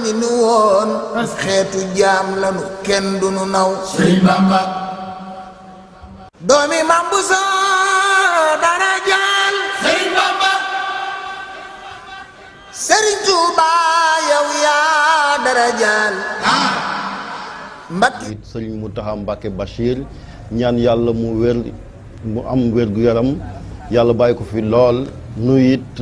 ñi nu woon xeetu jaam lanu kenn du nu naw Sëriñ Bamba doomi Mam Buso dara jaal Sëriñ Bamba Sëriñ Tuuba yow yaa dara jaal Mbàkke Sëriñ Mountakha Mbacké Bachir ñaan yàlla mu wér mu am wér gu yaram yàlla bàyyi ko fi lool nu it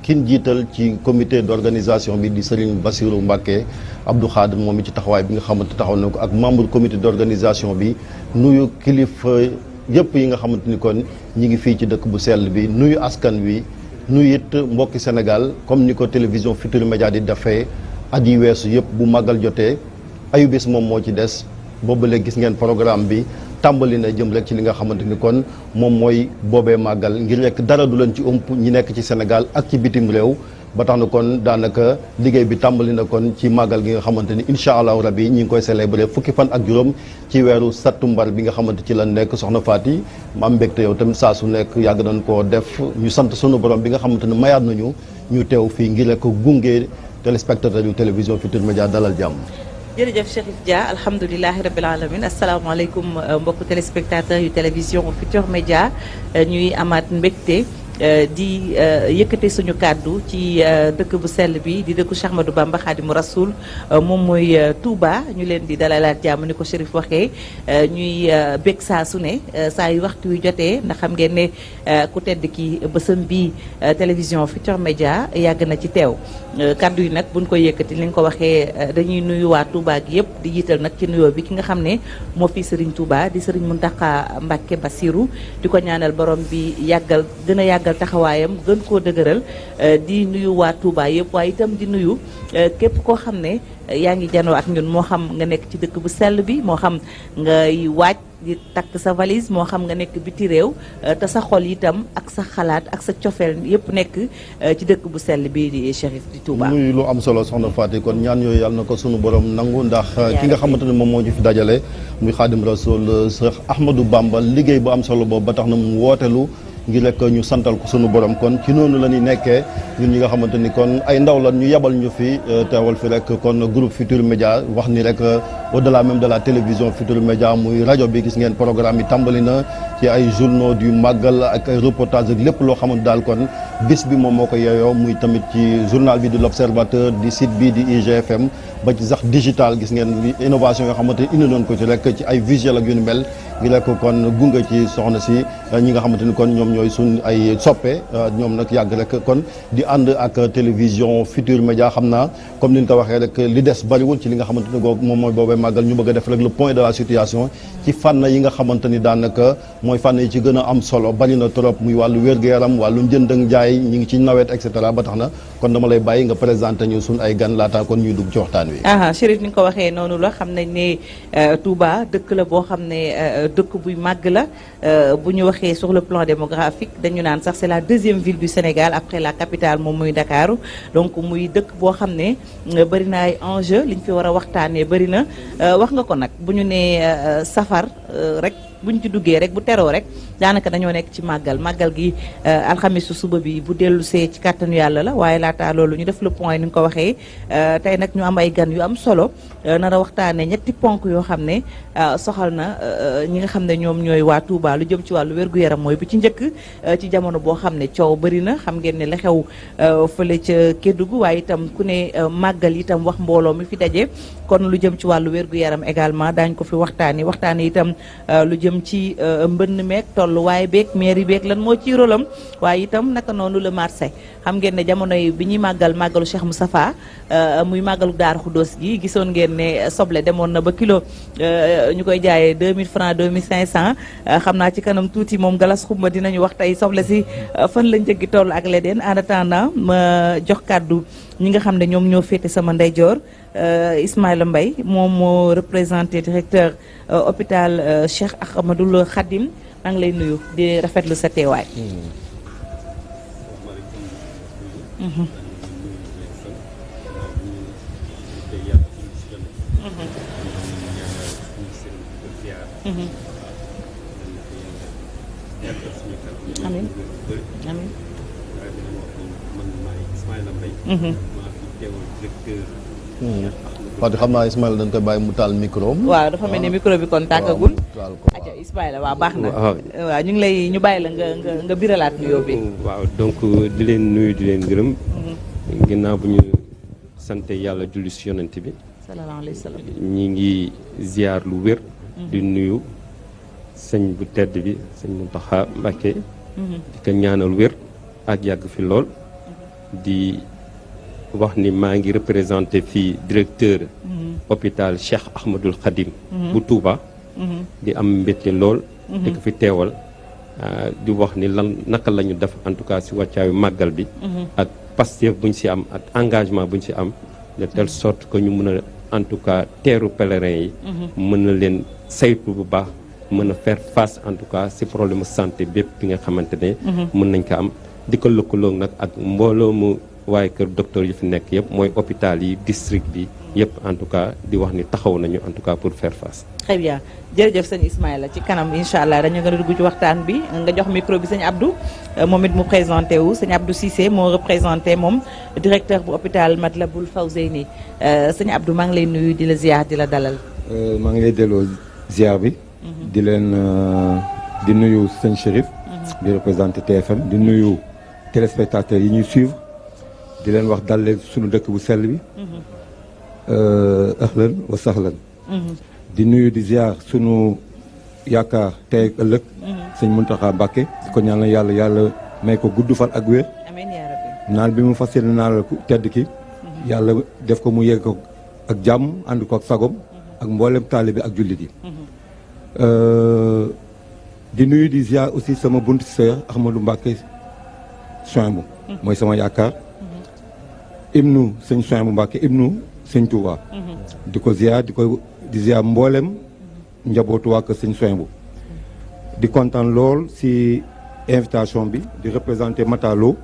kin jiital ci comité d'organisation bi di Sëriñ Bassirou Mbacké Abdou Khadre moom it ci taxawaay bi nga xamante taxaw na ko ak membre comité d'organisation bi nuyu kilifa yëpp yi nga xamante ni kon ñi ngi fii ci dëkk bu sell bi nuyu askan wi nuyu it mbokki Sénégal comme ni ko télévision Futurs Médias di defee at yi weesu yëpp bu màggal jotee ayubés moom moo ci des boobu léegi gis ngeen programme bi tàmbali na jëm rek ci li nga xamante ni kon moom mooy boobee màggal ngir rek dara du leen ci ëmp ñi nekk ci Sénégal ak ci bitim réew ba tax na kon daanaka liggéey bi tàmbali na kon ci màggal gi nga xamante ni incha allahu rabi ñi ngi koy célébrer fukki fan ak juróom ci weeru sattumbar bi nga xamante ci la nekk soxna Faty ma am mbégte yow tamit saa su nekk yàgg nañ koo def ñu sant sunu borom bi nga xamante ni mayaat nañu ñu teew fii ngir rek gunge téléspectateur yu télévision Futurs Médias dalal jàmm. jërëjëf Chérif Dia alhamdulilahi rabil alamin asalaamaaleykum mbokku téléspectateurs yu télévision Futurs Médias ñuy amaat mbégte di yëkkate suñu kàddu ci dëkk bu sell bi di dëkku Cheikh Ahmadou Bamba Khadimu Rasoul moom mooy Touba ñu leen di dalalaat jàmm ni ko Chérif waxee ñuy bég saa su ne saa yu waxtu yu jotee ndax xam ngeen ne ku tedd ki bësëm bi télévision Futurs Médias yàgg na ci teew kàddu yi nag buñ koy yëkkati li nga ko waxee dañuy nuyu waa Touba gi yëpp di jiital nag ci nuyoo bi ki nga xam ne moo fi Serigne Touba di Serigne Mountakha Mbacké Bassirou di ko ñaanal borom bi yàggal gën a yàggal taxawaayam gën koo dëgëral di nuyu waa Touba yëpp waaye itam di nuyu képp koo xam ne yaa ngi janoo ak ñun moo xam nga nekk ci dëkk bu sell bi moo xam ngay waaj di takk sa valise moo xam nga nekk biti réew te sa xol itam ak sa xalaat ak sa cofeel yëpp nekk ci dëkk bu sell bi di Chérif di Touba. muy lu am solo soxna Faty kon ñaan yooyu yàlla na ko sunu borom nangu ndax ki nga xamante ne moom moo ñu fi dajale muy Xaadim Rasul Cheikh Ahmadou Bamba liggéey bu am solo boobu ba tax na mu wootelu ngir rek ñu santal ko sunu borom kon ci noonu la ñuy nekkee ñun ñi nga xamante ni kon ay ndaw la ñu yebal ñu fi teewal fi rek kon groupe Futurs Médias wax ni rek au-delà même de la télévision Futurs Médias muy rajo bi gis ngeen programme yi tàmbali na ci ay journaux du màggal ak ay reportage ak lépp loo xamante daal kon bis bi moom moo ko yeeyoo muy tamit ci journal bi di l'Observateur di site bi di IGFM ba ci sax digital gis ngeen innovation yoo xamante ni indi noonu ko ci rek ci ay visuel ak yu ni mel ngi rek kon gunge ci soxna si ñi nga xamante ni kon ñoom ñooy suñ ay soppe ñoom nag yàgg rek kon di ànd ak télévision Futurs Médias xam naa comme ni ñu ko waxee rek li des bariwul ci li nga xamante ni moom mooy boobee màggal ñu bëgg a def rek le point de la situation ci fànn yi nga xamante ni daanaka mooy fànn yi ci gën a am solo bari na trop muy wàllu wér-gu-yaram wàllu njënd ak njaay ñi ngi ci nawet et cetera ba tax na kon dama lay bàyyi nga présenté ñu suñ ay gan laata kon ñuy dugg ci waxtaan wi. Chérif ni nga ko waxee noonu la xam nañ ne Touba dëkk la boo xam ne dëkk buy màgg la bu ñu waxee sur le plan démographique dañu naan sax c'est la deuxième ville du Sénégal après la capitale moom muy Dakar donc muy dëkk boo xam ne bëri na ay enjeux liñ fi war a waxtaanee bëri na wax nga ko nag bu ñu nee safar rek buñ ci duggee rek bu teroo rek daanaka dañoo nekk ci màggal gi alxamisu suba bi bu dellu see ci kàttanu yàlla la waaye laata loolu ñu def le point ni nga ko waxee tey nag ñu am ay gan yu am solo nar a waxtaanee ñetti ponk yoo xam ne soxal na ñi nga xam ne ñoom ñooy waa Touba lu jëm ci wàllu wér-gu-yaram mooy bi ci njëkk ci jamono boo xam ne coow bëri na xam ngeen ne la xew fële ca Kédougou waaye itam ku ne màggal itam wax mbooloo mi fi daje kon lu jëm ci wàllu wér-gu-yaram également daañ ko fi waxtaanee itam lu jëm ci mbënn meeg tolluwaay beeg mairie beeg lan moo ci rôlam waaye itam naka noonu le marché xam ngeen ne jamono yi bi ñuy màggalu Cheikh Moustapha muy màggalu Daaru Xuddoos gi gisoon ngeen ne soble demoon na ba kilo ñu koy jaayee 2000 francs 2500 xam naa ci kanam tuuti moom galas xumba dinañu wax tey soble si fan la njëggi toll ak leneen en attendant ma jox kàddu ñi nga xam ne ñoom ñoo féete sama ndeyjoor Ismaïla Mbaye moom moo représenté directeur hôpital Cheikh Ahmadoul Khadim maa ngi lay nuyu di rafetlu sa teewaay. amiin amiin. maa fi teewal directeur Fatou xam naa Ismaïla dañ koy bàyyi mu taal micro am. waaw dafa mel ni micro bi kon tàkkagul. taal ko aja Ismaïla waaw baax na. waaw ñu ngi lay ñu bàyyi la nga biralaat nuyoo bi. waaw donc di leen nuyu di leen gërëm. ginnaaw bu ñu sante yàlla julli si yonent bi. sallallahu alayhi wa sallam. ñi ngi ziar lu wér. di nuyu sëñ bu tedd bi sëñ Mountakha Mbacké. di ko ñaanal wér ak yàgg fi lool. di wax ni maa ngi représenté fii directeur. hôpital Cheikh Ahmadoul Khadim. bu Touba. di am mbégte lool. di ko fi teewal. di wax ni naka la ñu def en tout cas si wàccaayu màggal bi. ak Pastef bu ñu si am ak engagement bu ñu si am. de telle sorte que ñu mën a en tout cas teeru pèlerins yi. mën na leen saytu bu baax. mën a faire face en tout cas si problème santé bépp bi nga xamante ne. mën nañ ko am di ko lëkkaloo nag ak mbooloo mu waaye kër docteur yi fi nekk yëpp mooy hôpital yi district bi yëpp en tout cas di wax ni taxaw nañu en tout cas pour faire face. très bien jërëjëf sëñ Ismaïla ci kanam incha allah dañu gën a dugg ci waxtaan bi nga jox micro bi sëñ Abdou moom it mu présenté wu sëñ Abdou Cissé moo représenté moom directeur bu hôpital Matlaboul Fawzeyni sëñ Abdou maa ngi lay nuyu di la ziar di la dalal. maa ngi lay delloo ziar bi. di leen di nuyu sëñ Chérif. di représenté TFM di nuyu téléspectateurs yi ñuy suivre di leen wax dal leen suñu dëkk bu sell bi. ahlan wa sahlan. di nuyu di ziar sunu yaakaar tey ak ëllëg. sëñ Mountakha Mbacké di ko ñaanal yàlla may ko gudd fan ak wér. amiin yaa rabbi. naan bi mu fas yéene naan ku tedd ki. yàlla def ko mu yegg ko ak jàmm ànd ko ak sagom. ak mboolem taalibe ak jullit yi. di nuyu di ziar aussi sama buntu sœur Ahmadou Mbacké Souhaïbou mooy sama yaakaar. ibnu sëñ Souhaïbou Mbacké ibnu sëñ Touba. di ko ziar di ziar mboolem njabootu waa kër sëñ Souhaïbou. di kontaan lool si invitation bi di représenter Matalo.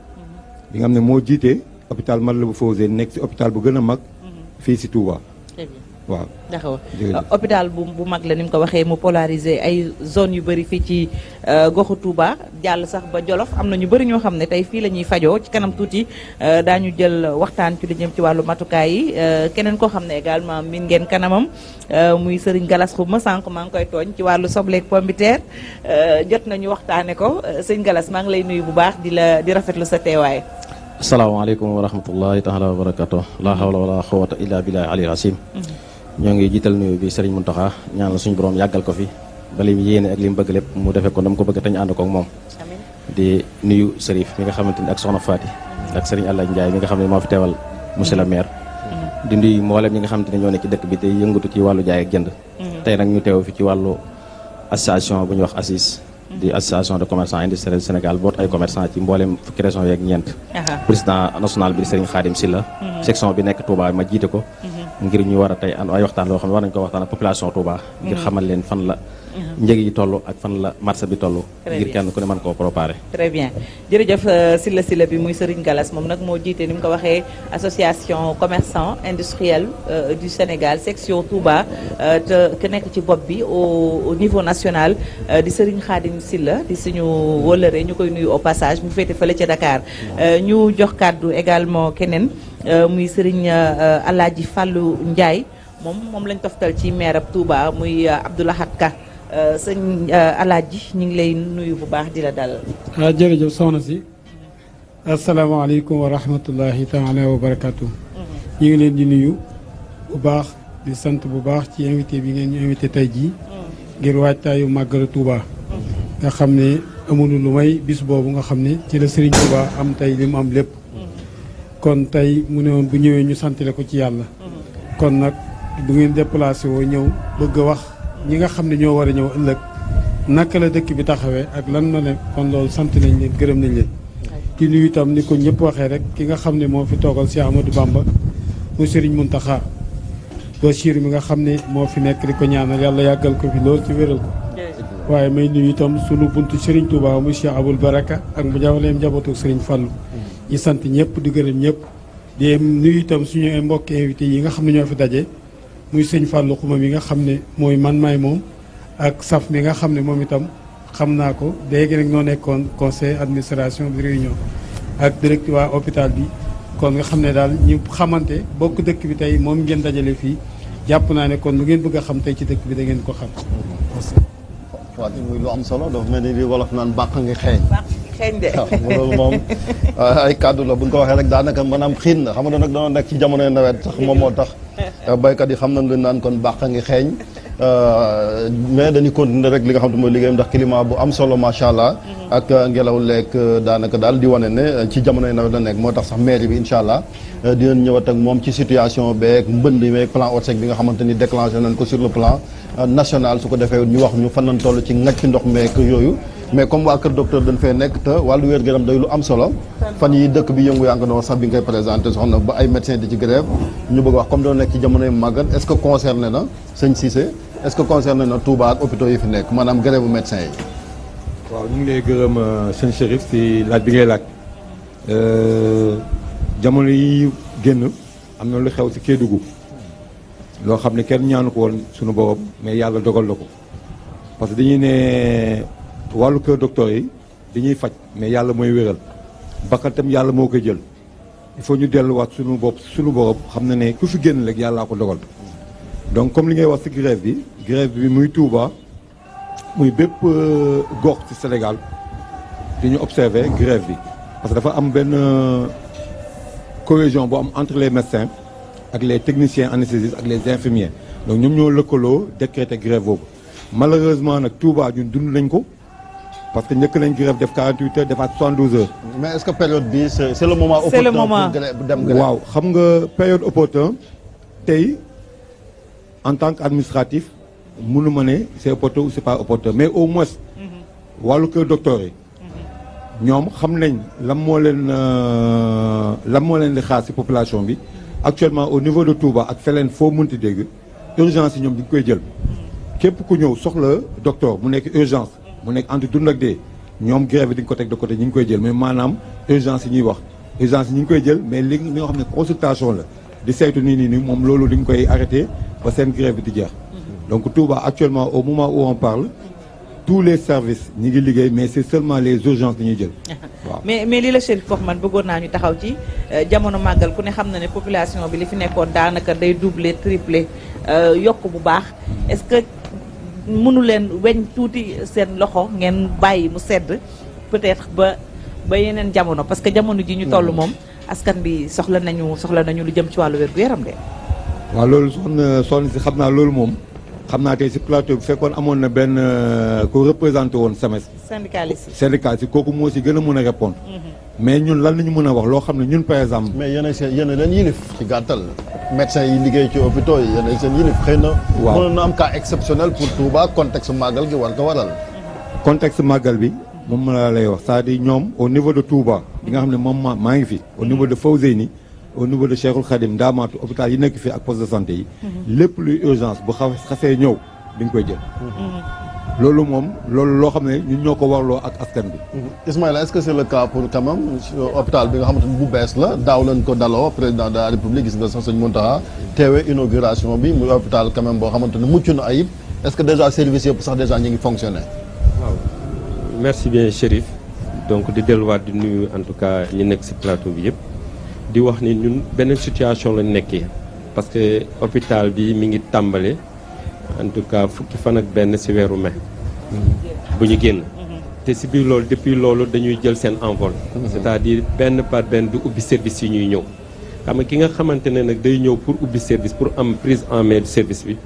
bi nga xam ne moo jiite hôpital Matlaboul Fawzeyni nekk si hôpital bu gën a mag. fii si Touba. waaw d'accord hôpital bu mag la ni mu ko waxee mu polarisé ay zones yu bëri fii ci goxu Touba jàll sax ba Jolof am na ñu bëri ñoo xam ne tey fii la ñuy fajoo ci kanam tuuti daañu jël waxtaan ci lu jëm ci wàllu matukaay yi keneen koo xam ne également min ngeen kanamam muy Serigne Galas Xuma sànq maa ngi koy tooñ ci wàllu sobleeg pombiteer jot nañu waxtaane ko sëñ Galas maa ngi lay nuyu bu baax di rafetlu sa teewaay. asalaamaaleykum wa rahmatullahi taala wa barakatuh la hawla wala quwwata illa billahi aliyil azim ñoo ngi jiital nuyu bi Serigne Mountakha ñaan la suñu borom yàggal ko fi ba li mu yéene ak li mu bëgg lépp mu defee ko dama ko bëgg te ñu ànd ko ak moom. di nuyu Serif mi nga xamante ni ak Soxna Fati ak Serigne Alla Ndiaye mi nga xam ne moo fi teewal monsieur le maire. di nuyu mboolem ñi nga xamante ne ñoo nekk ci dëkk bi te yëngatu ci wàllu jaay ak jënd. tey nag ñu teew fi ci wàllu association bu ñuy wax ACIS. di association de commerçants industriels Sénégal boot ay commerçant ci mboolem fukki région yeeg ñeent. président national bi di Serigne Khadim Sylla section bi nekk Touba ma jiite ko. ngir ñu war a tey ay waxtaan loo xam ne war nañu ko waxtaan ak population Touba. ngir xamal leen fan la njëg yi toll ak fan la marché bi toll. ngir kenn ku ne mën koo préparer. très bien jërëjëf Sylla bi muy Serigne Galas moom nag moo jiite ni mu ko waxee association commerçant industriel du Sénégal section Touba te ku nekk ci bopp bi au niveau national di Serigne Khadim Sylla di suñu wëllëre ñu koy nuyu au passage mu féete fële ca Dakar ñu jox kàddu également keneen. muy Serigne Alaaji Fallou Ndiaye moom lañ toftal ci maire ab Touba muy Abdoulahat Ka sëñ Alaaji ñu ngi lay nuyu bu baax di la dalal. jërëjëf soxna si asalaamaaleykum wa rahmatullahi taala wa barakatu ñu ngi leen di nuyu bu baax di sant bu baax ci invité bi ngeen ñu invité tey jii ngir waajtaayu màggalu Touba nga xam ne amuñu lu may bis boobu nga xam ne ci la Serigne Touba am tey li mu am lépp. kon tey mu ne woon bu ñëwee ñu santale ko ci yàlla. kon nag bu ngeen déplacé woo ñëw bëgg a wax ñi nga xam ne ñoo war a ñëw ëllëg naka la dëkk bi taxawee ak lan la ne kon loolu sant nañ leen gërëm nañ leen. di nuyu itam ni ko ñëpp waxee rek ki nga xam ne moo fi toogal Cheikh Ahmadou Bamba mu Serigne Mountakha Bachir mi nga xam ne moo fi nekk di ko ñaanal yàlla yàggal ko fi lool ci wéral ko. waaye may nuyu itam sunu buntu Serigne Touba mu Cheikh Aboul Baraka ak mu jawaleem njabootu Serigne Fallou. ñi sant ñëpp di gërëm ñëpp di nuyu itam suñu ay mbokki invité yi nga xam ne ñoo fi daje muy sëñ Fallou Xuma mi nga xam ne mooy man maay moom ak saf mi nga xam ne moom itam xam naa ko léegi nag noo nekkoon conseil administration bi réunion ak directeur waa hôpital bi kon nga xam ne daal ñu xamante bokk dëkk bi tey moom ngeen dajale fii jàpp naa ne kon lu ngeen bëgg a xam tey ci dëkk bi da ngeen ko xam. waaw muy lu am solo dafa mel ni li wolof naan bàq ngi xeeñ. xeeñ de. waaw loolu moom ay kàddu la bu ñu ko waxee rek daanaka maanaam xiin na xam nga nag dañoo nekk ci jamonoy nawet sax moom moo tax baykat yi xam nañ lu naan kon bàq ngi xeeñ mais dañuy continuer rek li nga xam te mooy liggéeyam ndax climat bu am solo macha allah. ak ngelaw leeg daanaka daal di wane ne ci jamonoy nawet la nekk moo tax sax mairie bi incha allah dinañ ñëwaat ak moom ci situation beeg mbënd meeg plan ORSEC bi nga xamante ni déclenché nañ ko sur le plan national su ko defee ñu wax ñu fan lañ toll ci ngàcc ndox meeg yooyu. mais comme waa kër docteur dañ fee nekk te wàllu wér-gu-yaram day lu am solo fan yi dëkk bi yëngu yaa ngi doon wax sax bi ngay présenté soxna ba ay médecins di ci grève ñu bëgg wax comme doon nekk ci jamonoy màggat est-ce que concerné na sëñ Cissé est-ce que concerné na Touba ak hôpitaux yi fi nekk maanaam grève bu médecins yi. waaw ñu ngi lay gërëm sëñ Chérif si laaj bi ngay laaj jamono yi génn am na lu xew si Kédougou loo xam ne kenn ñaanu ko woon suñu borom mais yàlla dogal na ko parce que dañuy ne wàllu kër docteur yi dañuy faj mais yàlla mooy wéral bakkan tam yàlla moo koy jël il faut ñu delluwaat suñu bopp suñu borom xam na ne ku fi génn rek yàllaa ko dogal donc comme li ngay wax ci grève bi muy Touba muy bépp gox ci Sénégal dañu observer grève bi parce que dafa am benn cohésion bu am entre les médecins ak les techniciens anesthésistes ak les infirmiers donc ñoom ñoo lëkkaloo décréter grève boobu malheureusement nag Touba ñun dund nañ ko parce que njëkk nañ grève def 48 heures defaat 72 heures. mais est-ce que période bi c'est le moment opportun pour dem grève. waaw xam nga période opportun tey en tant qu'administratif mënu ma ne c'est opportun ou c'est pas opportun mais au moins wàllu kër docteur yi ñoom xam nañ lan moo leen di xaar ci population bi actuellement au niveau de Touba ak feleen foo mënti dégg urgence yi ñoom di nga koy jël képp ku ñëw soxla docteur mu nekk urgence mu nekk entre dund ak dee ñoom grève bi di nga ko teg de côté ñu ngi koy jël mais maanaam urgence yi ñuy wax urgence yi ñu ngi koy jël mais li nga xam ne consultation la di saytu nii moom loolu di nga koy arrêté ba seen grève bi di jeex donc Touba actuellement au moment où on parle tous les services ñi ngi liggéey mais c'est seulement les urgences dañuy jël waaw mais li la Chérif wax man bëggoon naa ñu taxaw ci jamono màggal ku ne xam na ne population bi li fi nekkoon daanaka day doubler tripler yokk bu baax est-ce que mënu leen weñ tuuti seen loxo ngeen bàyyi mu sedd peut-être ba yeneen jamono parce que jamono ji ñu toll moom askan bi soxla nañu lu jëm ci wàllu wér-gu-yaram de. waaw loolu soxna si xam naa loolu moom xam naa tey si plateau bi fekkoon amoon na benn ko représenté woon SAMES. syndicaliste yi kooku moo si gën a mën a répondre mais ñun lan nañu mën a wax loo xam ne ñun par exemple. mais yéen a leen yilif ci gàttal médecins yi liggéey ci hôpitaux yi yéen a seen yilif xëy na. waaw mënoon na am cas exceptionnel pour Touba contexte màggal gi war ko waral. contexte màggal bi moom la lay wax c'est-à-dire ñoom au niveau de Touba bi nga xam ne moom maa ngi fi. au niveau de Fawzeyni au niveau de Cheikhoul Khadim Ndamatou hôpital yi nekk fii ak poste de santé yi. lépp luy urgence bu xasee ñëw di nga koy jël. loolu moom loo xam ne ñun ñoo ko warloo ak askan bi. Ismaïla est-ce que c'est le cas pour quand même hôpital bi nga xamante ni bu bees la daaw lañ ko daloo président de la République gis nga sax sëñ Mountakha teewee inauguration bi muy hôpital quand même boo xamante ne mucc na ayib est-ce que déjà service yëpp sax déjà ñu ngi fonctionner. waaw merci bien Chérif donc di delluwaat di nuyu en tout cas ñi nekk ci plateau bi yëpp di wax ni ñun beneen situation lañ nekkee parce que hôpital bi mi ngi tàmbale. en tout cas fukki fan ak benn ci weeru mai bu ñu génn te ci biir loolu depuis loolu dañuy jël seen envol c'est-à-dire benn par benn du ubbi service yi ñuy ñëw xam nga ki nga xamante ne nag day ñëw pour ubbi service pour am prise en main du service bi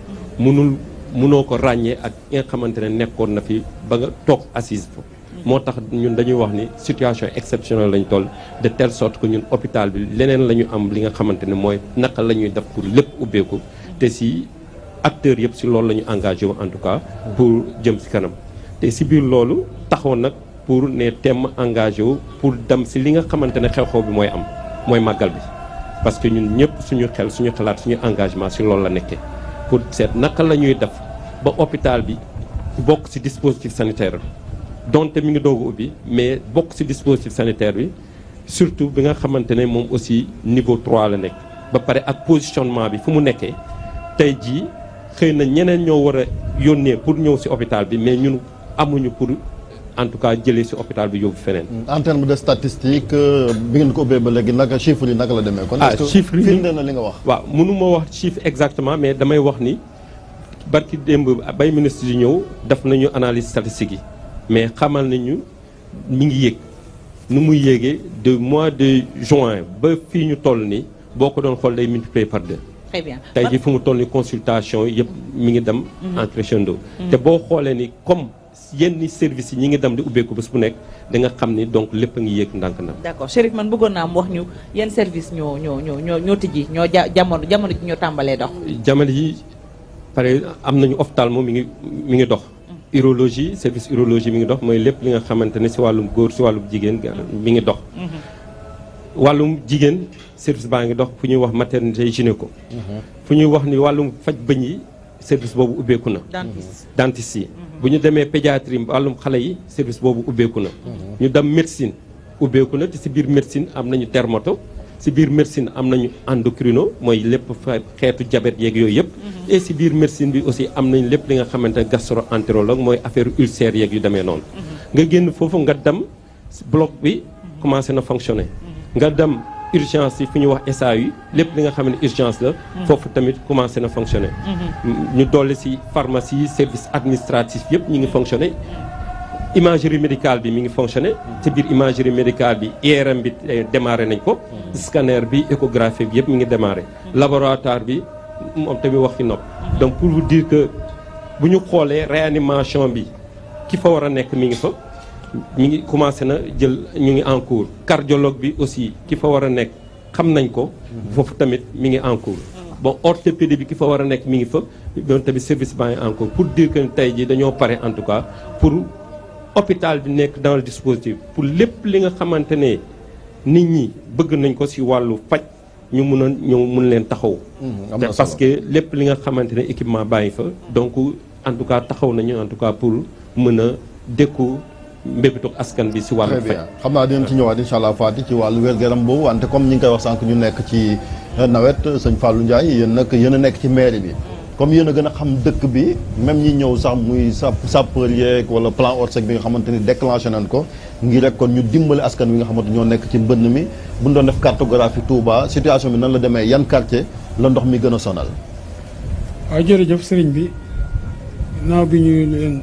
mënoo ko ràññee ak ki nga xamante ne nekkoon na fi ba nga toog assise fa moo tax ñun dañuy wax ni situation exceptionnelle lañ toll de telle sorte que ñun hôpital bi leneen la ñu am li nga xamante ne mooy naka la ñuy def pour lépp ubbeeku te ci acteurs yëpp ci loolu la ñu engagé wu en tout cas pour jëm ci kanam te ci biir loolu taxoon nag pour ne temm engagé wu pour dem ci li nga xamante ne xew-xew bi mooy am mooy màggal bi parce que ñun ñëpp suñu xel suñu xalaat suñu engagement ci loolu la nekkee pour seet naka la ñuy def ba hôpital bi bokk ci dispositif sanitaire bi donte mi ngi doog a ubbi mais bokk ci dispositif sanitaire bi surtout bi nga xamante ne moom aussi niveau 3 la nekk ba pare ak positionnement bi fu mu nekkee tey jii xëy na ñeneen ñoo war a yónnee pour ñëw ci hôpital bi mais ñun amuñu pour en tout cas jëlee si hôpital bi yóbbu feneen. en terme de statistique bi ngeen ko ubbee ba léegi naka chiffres yi naka la demee. kon est-ce que chiffres yi firnde na li nga wax. waaw mënu ma wax chiffre exactement mais damay wax ni barki démb bay ministre yi ñëw def nañu analyse statistique yi mais xamal nañu mi ngi yéeg nu muy yéegee de mois de juin ba fii ñu toll nii boo ko doon xool day multiplier par 2. très bien tey jii fu mu toll ni consultation yëpp mi ngi dem en crescendo te boo xoolee ni comme yenn services yi ñi ngi dem di ubbeeku bés bu nekk da nga xam ni donc lépp a ngi yéeg ndànk-ndànk. d'accord Chérif man bëggoon naa am wax ñu yenn service ñoo tijji ñoo jamono ji ñoo tàmbalee dox. jamono yi pare am nañu ophtalmo mi ngi dox. urologie service urologie mi ngi dox mooy lépp li nga xamante ne si wàllum góor si wàllum jigéen mi ngi dox. wàllum jigéen service baa ngi dox fu ñuy wax maternité gynéco. fu ñuy wax ni wàllum faj bëñ yi service boobu ubbeeku na. dentiste yi. bu ñu demee pédiatrie wàllum xale yi service boobu ubbeeku na. ñu dem médecine ubbeeku na te si biir médecine am nañu dermato si biir médecine am nañu endocrino mooy lépp xeetu diabète yeeg yooyu yëpp. et si biir médecine bi aussi am nañ lépp li nga xamante ne gastro-entérologue mooy affaire ulcère yeeg yu demee noonu. nga génn foofu nga dem bloc bi commencé na fonctionner. nga dem urgence yi fu ñuy wax SAU lépp li nga xam ne urgence la. foofu tamit commencé na fonctionner. ñu dolli si pharmacie service administratif yëpp ñu ngi fonctionner. imagerie médicale bi mi ngi fonctionner. ci biir imagerie médicale bi IRM bi démarré nañ ko. scanner bi échographie bi yëpp mi ngi démarré. laboratoire bi moom tamit wax fi nopp. donc pour vous dire que bu ñu xoolee réanimation bi ki fa war a nekk mi ngi fa. ñu ngi commencé na jël ñu ngi en cours cardiologue bi aussi ki fa war a nekk xam nañ ko. foofu tamit mi ngi en cours. bon orthopédie bi ki fa war a nekk mi ngi fa doon tamit service baa ngi en cours pour dire que tey jii dañoo pare en tout cas pour hôpital bi nekk dans le dispositif pour lépp li nga xamante ne nit ñi bëgg nañ ko si wàllu faj ñu mun leen taxaw. parce que lépp li nga xamante ne équipement baa ngi fa donc en tout cas taxaw nañu en tout cas pour mën a dékku. mbébétu askan bi si wàllu faj. xam naa dinañ ci ñëwaat incha allah Fati ci wàllu wér-gu-yaram boobu wante comme ñi ngi koy wax sànq ñu nekk ci nawet sëñ Fallou Ndiaye yéen a nekk ci mairie bi comme yéen a gën a xam dëkk bi même ñi ñëw sax muy sapeur yeeg wala plan Orsec bi nga xamante ni déclenché nañ ko ngir rek kon ñu dimbali askan wi nga xamante ñoo nekk ci mbënn mi bu ñu doon def cartographie Touba situation bi nan la demee yan quartier la ndox mi gën a sonal. waaw jërëjëf sëriñ bi naaw bi ñu leen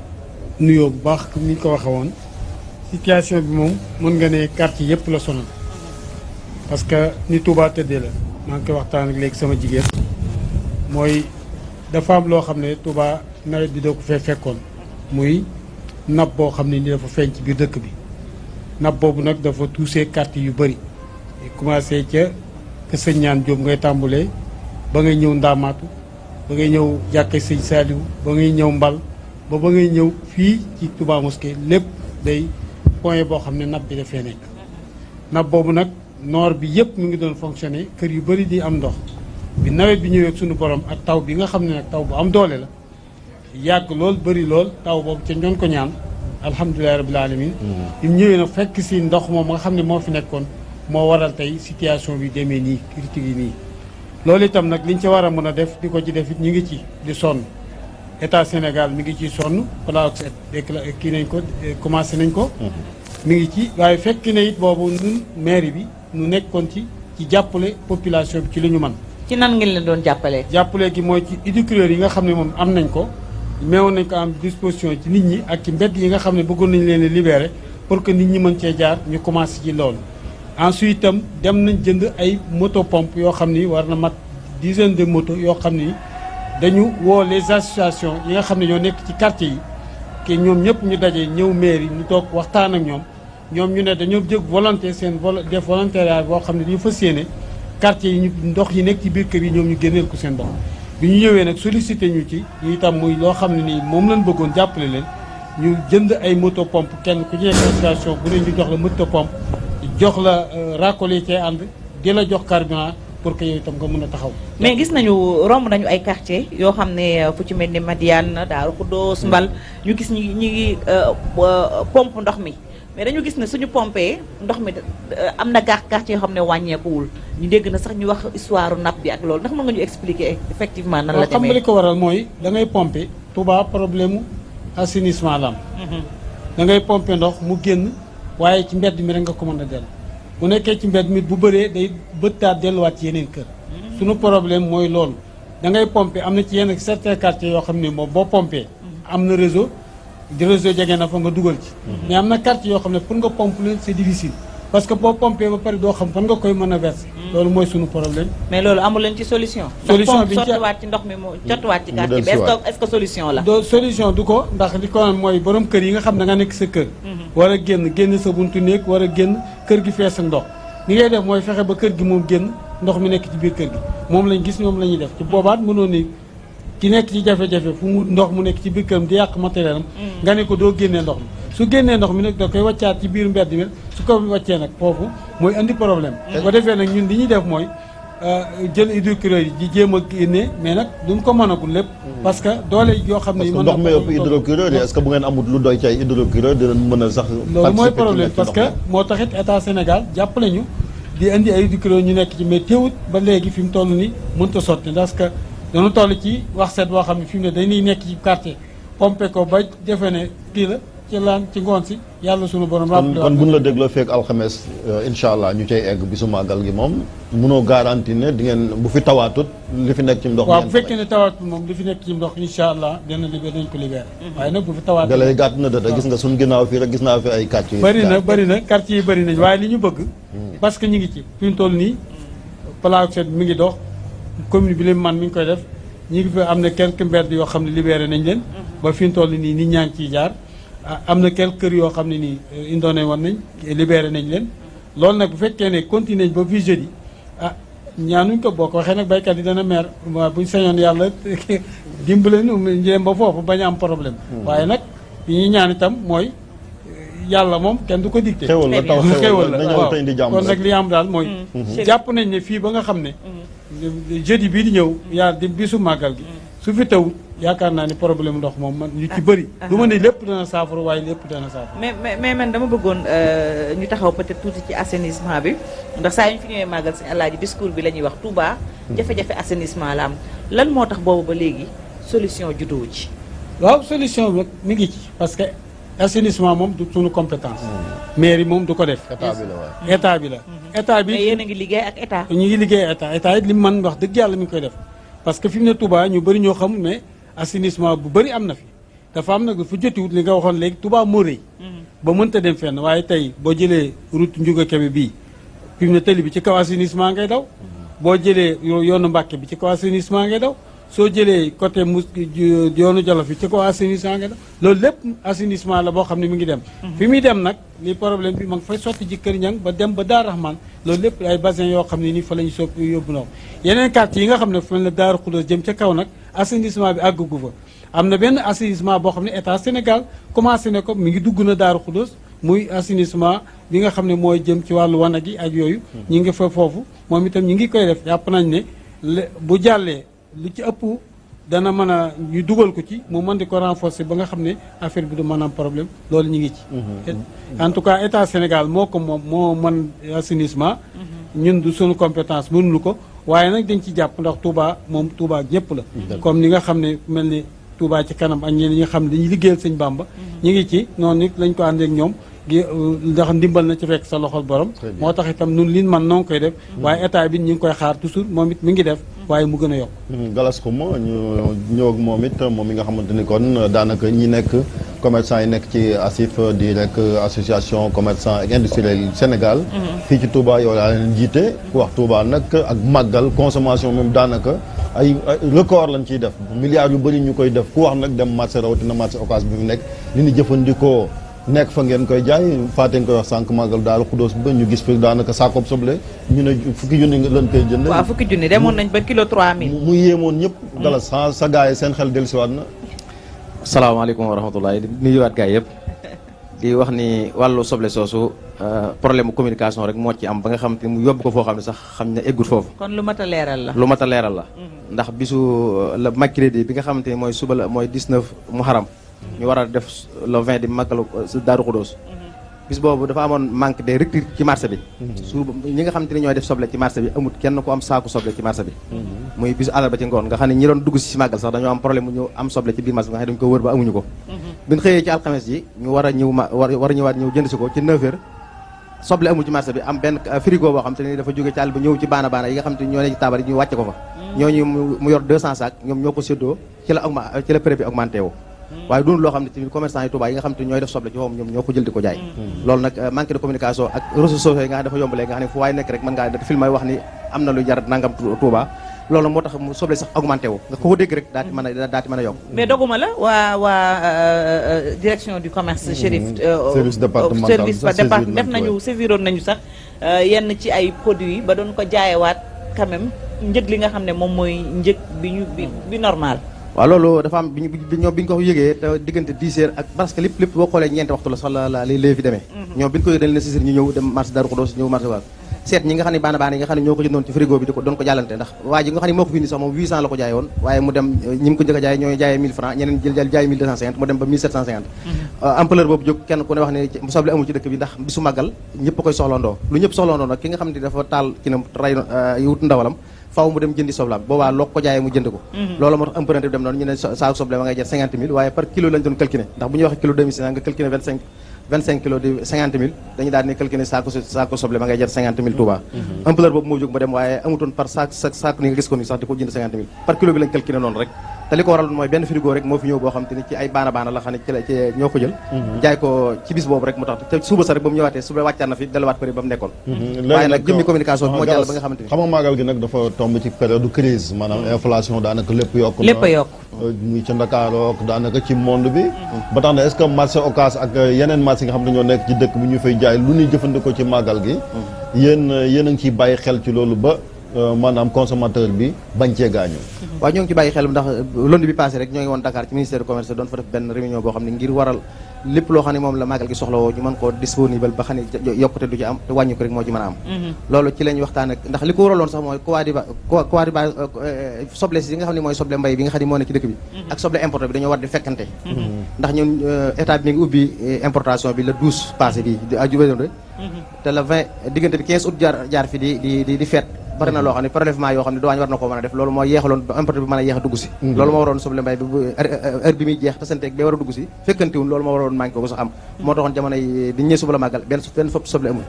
nuyoo bu baax comme ni ñu ko waxee woon. situation bi moom mën nga ne quartier yëpp la sonal parce que ni Touba tëddee la maa ngi koy waxtaan ak léegi sama jigéen mooy dafa am loo xam ne Touba nawet bi doo ko fee fekkoon muy napp boo xam ne ni dafa feeñ ci biir dëkk bi napp boobu nag dafa touché quartier yu bëri commencé ca Kër Sëñ Ñaan Jóob ngay tàmbulee ba ngay ñëw Ndaamaatu ba ngay ñëw jàkkee Sëñ Saaliw ba ngay ñëw Mbal ba ngay ñëw fii ci Touba Mosquée lépp day point boo xam ne napp bi dafee nekk napp boobu nag noor bi yëpp mu ngi doon fonctionner kër yu bëri di am ndox bi nawet bi ñëwee suñu borom ak taw bi nga xam ne nag taw bu am doole la yàgg lool bëri lool taw boobu ca ñoon ko ñaan alhamdulilahi rabbil alamin bi mu ñëwee nag fekk si ndox moom nga xam ne moo fi nekkoon moo waral tey situation bi demee nii critique yi nii loolu itam nag liñ ci war a mën a def di ko ci def it ñu ngi ci di sonn état Sénégal mi ngi ciy sonn plan Orsec kii nañ ko commencé nañ ko mi ngi ci waaye fekk ne it boobu ñun mairie bi ñu nekkoon ci jàppale population bi ci li ñu mën ci nan ngeen leen doon jàppale jàppale gi mooy ci éducateurs yi nga xam ne moom am nañ ko meewoon nañ ko am disposition ci nit ñi ak ci mbedd yi nga xam ne bëggoon nañ leen libérer pour que nit ñi mën cee jaar ñu commencé ci loolu ensuite itam dem nañ jënd ay moto pompe yoo xam ni war na mat dizaine de moto yoo xam ni dañu woo les associations yi nga xam ne ñoo nekk ci quartier yi ke ñoom ñëpp ñu daje ñëw mairie ñu toog waxtaan ak ñoom ñu ne dañoo jëg volonté seen def volontariat boo xam ne dañu fas yéene quartier yi ñu ndox yi nekk ci biir kër yi ñoom ñu génneel ko seen ndox bi ñu ñëwee nag sollicité ñu ci ñu itam muy loo xam ne nii moom lañ bëggoon jàppale leen ñu jënd ay moto pompe kenn ku ci nekk association bu ne ñu jox la moto pompe jox la racole cee ànd di la jox carburant pour que yow itam nga mën a taxaw. mais gis nañu romb nañu ay quartier yoo xam ne fu ci mel ni Madiane Daaru Xuddoos Mbal ñu gis ñi ngi pompe ndox mi mais dañu gis ne suñu pompé ndox mi am na quartier yoo xam ne wàññeekuwul ñu dégg na sax ñu wax histoire nappe bi ak loolu ndax mën nga ñu expliquer effectivement nan la demee. xam nga li ko waral mooy da ngay pompé Touba problème mu assainissement la am. da ngay pomper ndox mu génn waaye ci mbedd mi rek nga ko mën a dellu bu nekkee ci mbedd mi bu bëree day bëttaat delluwaat ci yeneen kër suñu problème mooy loolu da ngay pomper am na ci yenn certains quartiers yoo xam ne moom boo pomper am na réseau jege na fa nga dugal ci mais am na quartier yoo xam ne pour nga pompe leen c'est difficile parce que boo pompé ba pare doo xam fan nga koy mën a verser loolu mooy suñu problème mais loolu amul leen ci solution bi sottiwaat ci ndox mi mu jottiwaat ci quartier bi est-ce que solution la solution du ko ndax li ko mooy borom kër yi nga xam ne nga nekk sa kër war a génn sa buntu néeg war a génn kër gi fees ak ndox li ngay def mooy fexe ba kër gi moom génn ndox mi nekk ci biir kër gi moom lañ gis ñoom la ñuy def ci boobaat mënoon ni ki nekk ci jafe-jafe fu mu ndox mu nekk ci biir këram di yàq matériel am nga ne ko doo génnee ndox mi su génnee ndox mi nag da koy wàccaat ci biir mbedd mi su ko wàccee nag foofu mooy indi problème boo defee nag ñun li ñuy def mooy jël hydrocureur yi di jéem a génne mais nag duñ ko mënagul lépp parce que doole yoo xam ne ndox mi ëpp hydrocureur yi est-ce que bu ngeen amul lu doy ci ay hydrocureur dinañ mën a sax loolu mooy problème parce que moo taxit état Sénégal jàppale ñu di indi ay hydrocureur ñu nekk ci mais teewut ba léegi fi mu toll ni mënut a sotti parce que dañu toll ci wax seet boo xam ne fi mu ne dañuy nekk ci quartier pompe ko ba defe ne kii la ci laan ci ngoon si yàlla sunu borom kon buñ la dégloo feek alxames incha allah ñu cay egg bisu màggal gi moom mënoo garanti ne di ngeen bu fi tawaatut li fi nekk ci ndox waaw bu fekkee ne tawaatut moom li fi nekk ci ndox incha allah dina libéré dañ ko libéré waaye nag bu fi tawaatut dalay gàtt na dada gis nga suñ ginnaaw fii rek gis naa fi ay quartier bëri na quartier yi bëri nañ waaye li ñu bëgg parce que ñu ngi ci fi mu toll nii plan set mi ngi dox commune bi lim man mi ngi koy def ñi ngi fi am na quelques mbedd yoo xam ne libéré nañ leen ba fi mu toll nii nit ñaa ngi ciy jaar am na quelques kër yoo xam ne nii indoone woon nañ libéré nañ leen loolu nag bu fekkee ne continué ba fii jeudi ñaanuñ ko boo ko waxee nag baykat yi dana meer waaw buñ sañoon yàlla dimbale ñu njéem ba foofu bañ a am problème waaye nag li ñuy ñaan itam mooy yàlla moom kenn du ko dicté xéwal la taw xéwal la waaw kon nag li am daal mooy jàpp nañ ne fii ba nga xam ne jeudi bii di ñëw yaa di bisu màggal gi su fi taw yaakaar naa ni problème ndox moom man ñu ci bëri du ma ne lépp dana saafara waaye lépp dana saafara mais man dama bëggoon ñu taxaw peut-être tuuti ci assainissement bi ndax saa yu ñu fi ñëwee màggal si Alaaji discours bi la ñuy wax Touba jafe-jafe assainissement la am lan moo tax boobu ba léegi solution judduwu ci waaw solution bi mi ngi ci parce que assainissement moom du suñu compétence mairie moom du ko def état bi la état bi mais yéen a ngi liggéey ak état ñu ngi liggéey état it li mu mën wax dëgg yàlla mi ngi koy def parce que fi mu ne Touba ñu bëri ñoo xamul mais assainissement bu bëri am na fi dafa am nag fu jotiwut li nga waxoon léegi Touba moo rëy ba mënta dem fenn waaye tey boo jëlee route Ndiouga Kébé bii fi mu ne tëli bi ci kaw assainissement ngay daw boo jëlee yoonu Mbàkke bi ci kaw assainissement ngay daw soo jëlee côté yoonu Jolof bi ci kaw assainissement ngay daw loolu lépp assainissement la boo xam ne mi ngi dem fi muy dem nag li problème bi ma ngi fay sotti ji Kër Ñang ba dem ba Daar Rahman loolu lépp ay bassin yoo xam ne nii fa la ñu soog yóbbu ndox yeneen quartier yi nga xam ne fa la Daaru Xudoos jëm ca kaw nag assainissement bi àggagu fa am na benn assainissement boo xam ne état Sénégal commencé ne ko mi ngi dugg na Daaru Xudoos muy assainissement bi nga xam ne mooy jëm ci wàllu wanag yi ak yooyu ñi ngi fa foofu moom itam ñi ngi koy def yàpp nañ ne bu jàllee lu ci ëpp dana mën a ñu dugal ko ci mu mën di ko renforcer ba nga xam ne affaire bi du mën a am problème loolu ñu ngi ci en tout cas état Sénégal moo ko moom moo mën assainissement ñun du suñu compétence mënuñu ko waaye nag dañ ci jàpp ndax Touba moom Touba ñëpp la comme ni nga xam ne mel ni Touba ci kanam ak ñeneen ñi nga xam ne dañuy liggéeyal sëñ Bamba ñu ngi ci noonu nit lañ ko àndeek ñoom ndax ndimbal na ci fekk sa loxol borom moo tax itam nun liñ man noo ngi koy def waaye état bi ñu ngi koy xaar toujours moom it mi ngi def waaye mu gën a yokk Galas Xuma ñu ñëw ak moom it moom mi nga xamante ni kon daanaka ñi nekk commerçant yi nekk ci ASIF di rek association commerçant ak industriel Sénégal fii ci Touba yow daa leen jiite ku wax Touba nag ak màggal consommation même daanaka ay record lañ ciy def milliards yu bëri ñu koy def ku wax nag dem marché rawatina marché Ocass bi fi nekk li ñu jëfandikoo nekk fa ngeen koy jaay faate nga koy wax sànq màggal Daaru Xudoos ba ñu gis fi daanaka saakob soble ñu ne fukki junni lañ koy jënd waaw fukki junni demoon nañ ba kilo 3000 mu yéemoon ñëpp dala sa gars yi seen xel dellusiwaat na asalaamaaleykum wa rahmatullahi di nuyuwaat gars yëpp di wax ni wàllu soble soosu problème communication rek moo ci am ba nga xam te mu yóbbu ko foo xam ne sax xam ne eggut foofu kon lu mat a leeral la lu mat a leeral la ndax bisu la mercredi bi nga xamante ni mooy suba la mooy 19 muharam ñu war a def le 20 di màggalu Daaru Xudoos bis boobu dafa amoon manque de rupture ci marché bi su ñi nga xamante ni ñooy def soble ci marché bi amut kenn ku am saaku soble ci marché bi muy bisu àllarba ci ngoon nga xam ne ñi doon dugg si màggal sax dañoo am problème mu ñu am soble ci biir marché bi nga xam ne dañu ko wër ba amuñu ko bi ñu xëyee ci alxames ji ñu war a ñëwaat ñëw jënd si ko ci 9h soble amul ci marché bi am benn frigo boo xam te ni dafa jóge ci àll ba ñëw ci baana baana yi nga xam te ñoo ne ci taabal yi ñu wàcce ko fa ñooñu mu yor 200 sacs ñoom ñoo ko séddoo ci la prix bi augmenté wu waaye doonul loo xam ne tamit commerçant yi Touba yi nga xam te ñooy def soble ci foofu ñoom ñoo ko jël di ko jaay loolu nag manque de communication ak réseaux sociaux yi nga xam dafa yombalee nga xam ne fu waay nekk rek mën ngaa def film ay wax ni am na lu jar nangam Touba loolu moo tax mu soble sax augmenté wu nga ko dégg rek daati mën a yokk mais doguma la waa direction du commerce Chérif service départemental service def nañu séviroon nañu sax yenn ci ay produits ba doon ko jaayewaat quand même njëg li nga xam ne moom mooy njëg bi normal waaw loolu dafa am bi ñu ko yëgee te diggante 10 heures ak parce que lépp boo xoolee ñeenti waxtu la sax la lay fi demee ñoom bi ñu ko yëgee dañ leen saisir ñu ñëw dem marché Darou Khoudoss ñëw marché Waal seet ñi nga xam ne baana yi nga xam ne ñoo ko jëndoon ci frigo bi doon ko jàllante ndax waa ji nga xam ne moo ko fi indi sax moom 800 la ko jaay woon waaye mu dem ñi mu ko njëkk a jaay ñooy jaayee 1000 francs ñeneen jël jaay 1250 mu dem ba 1750 ampleur boobu jóg kenn ku ne wax ne soble amul ci dëkk bi ndax bisu màggal ñëpp koy soxlandoo lu ñëpp soxlandoo nag ki nga xam ne dafa taal ki nam ray wut ndawalam faaw mu dem jëndi soblaam boobaa loo ko jaayee mu jënd ko loolu moo tax emprunté bi dem noonu ñu ne saaku soble ma ngay jar 50 000 waaye par kilo lañ doon calculer ndax bu ñuy waxee kilo 2500 nga calculer 25 kilos di 50 000 dañu daal ne calculer saako soble ma ngay jar 50 000 Touba ampleur boobu moo jóg ma dem waaye amutoon par saako ni nga gis ko ni sax di ko jënd 50 000 par kilo bi lañ calculer noonu rek te li ko waral mooy benn frigo rek moo fi ñëw boo xam te ni ci ay baana la xam ne ci ñoo ko jël jaay ko ci bis boobu rek mu tax te suba sa rek ba mu ñëwaatee suba wàccaat na fi delluwaat përi ba mu nekkoon waaye nag jëmmi communication bi moo jàll ba nga xamante ni xam nga màggal gi nag dafa tomb ci période crise maanaam inflation daanaka lépp yokk lépp a yokk muy ca Ndakaaru daanaka ci monde bi ba tax na est-ce que marché Ocass ak yeneen marché yi nga xam ne ñoo nekk ci dëkk bi ñu fay jaay lu ñuy jëfandikoo ci màggal gi yéen a ngi ciy bàyyi xel ci loolu ba maanaam consommateur bi bañ cee gaañu waaw ñoo ngi ci bàyyi xel ndax lundi bi passé rek ñoo ngi woon Dakar ci ministère du commerce doon fa def benn réunion boo xam ne ngir waral lépp loo xam ne moom la màggal gi soxla woo ñu mën koo disponible ba xam ne yokkute du ci am te wàññi ko rek moo ci mën a am loolu ci lañ waxtaan ak ndax li ko waraloon sax mooy Kouadiba soble si yi nga xam ne mooy soble mbay bi nga xam ne moo ne ci dëkk bi ak soble importé bi dañoo war di fekkante ndax ñun état bi mi ngi ubbi importation bi le 12 passé bi ajubédé te le 20 diggante bi 15 août jaar fi di feet bari na loo xam ne prélèvement yoo xam ne douane war na ko mën a def loolu moo yeexaloon ba importé bi mën a yeex a dugg si loolu moo waroon soble mbay bi heure bi muy jeex te santeeg bee war a dugg si fekkantewul loolu moo waroon manqué ko sax am moo taxoon jamono yi di ñëw suba la màggal benn fopp soble amul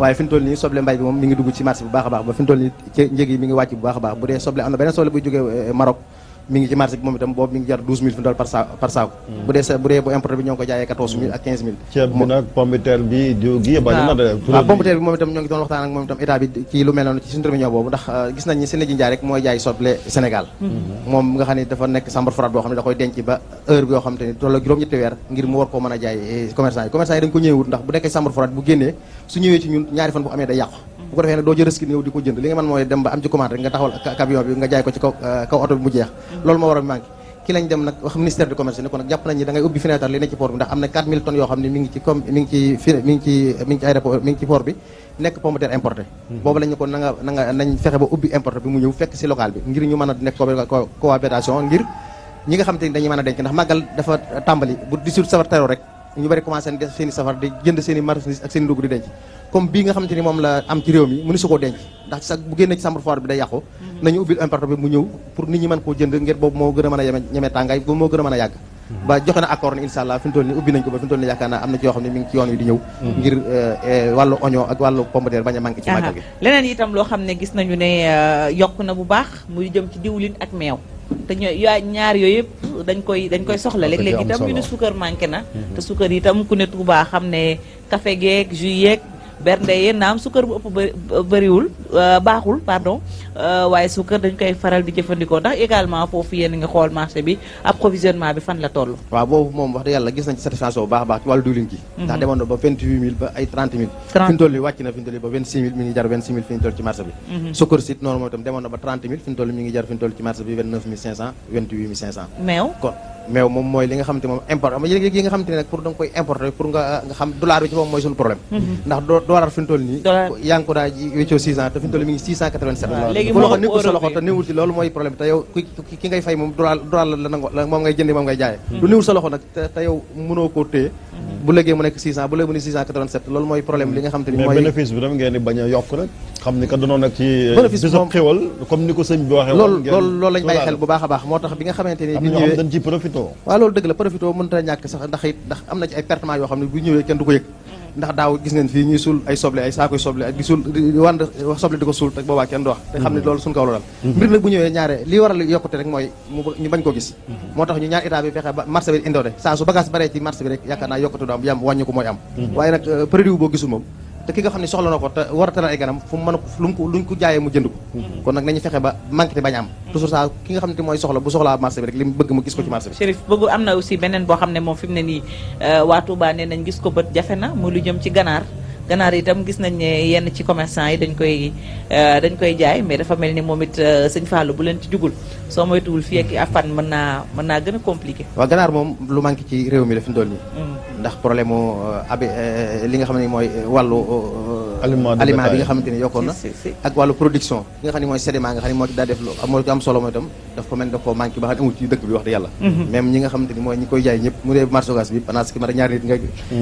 waaye fi ñu toll nii soble mbay bi moom mi ngi dugg ci marché bu baax a baax ba fi ñu toll nii ci njëg yi mi ngi wàcc bu baax a baax bu dee soble am na beneen soble buy jógee Maroc mi ngi ci marché bi moom itam boobu mi ngi jar 12 000 fi mu toll par saako bu dee bu importé bi ñoo ngi ko jaayee 14 000 ak 15 000 ceeb bi nag pomme de terre bi diw gi bari na de waaw pomme de terre bi moom itam ñoo ngi doon waxtaan ak moom itam état bi ci lu mel noonu ci suñu réunion boobu ndax gis nañ ni Sénégal Ndiaye rek mooy jaay soble Sénégal moom nga xam ne dafa nekk chambre froide boo xam ne da koy denc ba heure bi yoo xam te ni tolloo juróom-ñetti weer ngir mu war koo mën a jaay commerçant yi dañ ko ñëwewut ndax bu nekkee chambre froide bu génnee su ñëwee ci ñun ñaari fan bu amee day yàqu bu ko defee nag doo jël risque ñëw di ko jënd li nga mën mooy dem ba am ci commande rek nga taxawal camion bi nga jaay ko ci kaw oto bi mu jeex loolu moo war a manqué ki lañ dem nag wax ministère du commerce ne ko nag jàpp nañ ni da ngay ubbi fenêtre li ne ci port bi ndax am na 4000 tonnes yoo xam ne mi ngi ci aéroport mi ngi ci port bi nekk pomme de terre importé boobu lañ ne ko nañ fexe ba ubbi importé bi mu ñëw fekk si local bi ngir ñu mën a nekk cohabitation ngir ñi nga xam te ni dañuy mën a denc ndax màggal dafa tàmbali bu 18 safar tero rek ñu bari commencé def seen i safar di jënd seen i marchandise ak seen i ndugg di denc comme bii nga xamante ni moom la am ci réew mi mënu su koo denc ndax sax bu génnee ci chambre froide bi day yàqu nañu ubbil importé bi mu ñëw pour nit ñi mën koo jënd ngir boobu moo gën a mën a ñeme tàngaay boobu moo gën a mën a yàgg ba joxe na accord ni insha allah fi mu toll ni ubbi nañ ko ba fi mu toll ni yaakaar naa am na ci yoo xam ne mi ngi ci yoon wi di ñëw ngir wàllu oignon ak wàllu pomme de terre bañ a manqué ci màggal gi leneen itam loo xam ne gis nañu ne yokk na bu baax muy jëm ci diwlin ak meew te ñaar yooyu yëpp dañ koy soxla léeg-léeg itam ñu ne suukar manqué na te suukar itam ku ne Touba xam ne café geeg jus yeeg bernde yéen naam suukar bu ëpp bëriwul baaxul pardon waaye suukar dañ koy faral di jëfandikoo ndax également foofu yéen nga xool marché bi approvisionnement bi fan la toll waaw boobu moom wax dëgg yàlla gis nañ ci satisfaction bu baax a baax ci wàllu diwlin gi ndax demoon na ba 28000 ba ay 30000 fi ñu toll nii wàcc na fi ñu toll nii ba 26000 mi ngi jar 26000 fi ñu toll ci marché bi suukar sit noonu moom itam demoon na ba 30000 fi ñu toll mi ngi jar fi ñu toll ci marché bi 29500 28500 meew kon meew moom mooy li nga xamante moom importé ama yi nga xamante ne nag pour da nga koy importé pour nga xam dollar bi ci moom mooy suñu problème ndax dollar fi ñu toll nii yaa ngi ko daa wéccoo 600 te fi ñu toll mi ngi 687 bu loxo nekkul sa loxo te néewul ci loolu mooy problème te yow ki ngay fay moom dollar la nango moom ngay jëndee moom ngay jaayee lu néewul sa loxo nag te yow mënoo koo téye bu léegi mu nekk 600 bu léegi mu nekk 687 loolu mooy problème li nga xam te ni mais mooy bénéfice bi tam ngeen di bañ a yokk rek xam ni ka donoon nag ci bénéfice bisab moom xéwal comme ni ko sëñ bi waxee loolu lañ bàyyi xel bu baax a baax moo tax bi nga xamante ni am bi na ñoo xam ñëwee dañ ci profité waaw loolu dëgg la profité mënut a ñàkk sax ndax am na ci ay pertement yoo xam ne bu ñëwee kenn du ko yëg ndax daaw gis ngeen fii ñuy suul ay soble ay saakoy soble ak di suul wànd soble di ko suul te boobaa kenn du wax te xam ne loolu suñu kaw la dal mbir nag bu ñëwee ñaare li waral yokkute rek mooy ñu bañ ko gis moo tax ñu ñaan état bi fexe ba marché bi indoo de saa su bagage baree ci marché bi rek yaakaar naa yokkute du am yam wàññi ko mooy am waaye nag produit boo gisul moom te ki nga xam ne soxla na ko te war a teral ay ganam fu mu mën a luñ ko jaayee mu jënd ko kon nag nañu fexe ba manqué te bañ am toujours ça ki nga xam ne mooy soxla bu soxlaa marché bi rek li mu bëgg mu gis ko ci marché bi Chérif bëgg am na aussi beneen boo xam ne moom fi mu ne nii waa Touba nee nañ gis ko bët jafe na mu lu jëm ci ganaar itam gis nañ ne yenn ci commerçant yi dañ koy jaay mais dafa mel ni moom it sëñ Fallou bu leen ci jugul soo moytuwul fii ak afan mën naa gën a compliqué waaw ganaar moom lu manqué ci réew mi la fi mu toll nii ndax problème mu li nga xam ne mooy wàllu aliment bi nga xamante ni yokkoon na ak wàllu production bi nga xam ne mooy sédiment nga xam ne moo ci daa def moo ci am solo mooy itam daf ko mel daf ko manqué ba xam ne amul ci dëkk bi wax dëgg yàlla même ñi nga xamante ni mooy ñi koy jaay ñëpp mu dee marché Ocass bi pendant que ma ñaari nit nga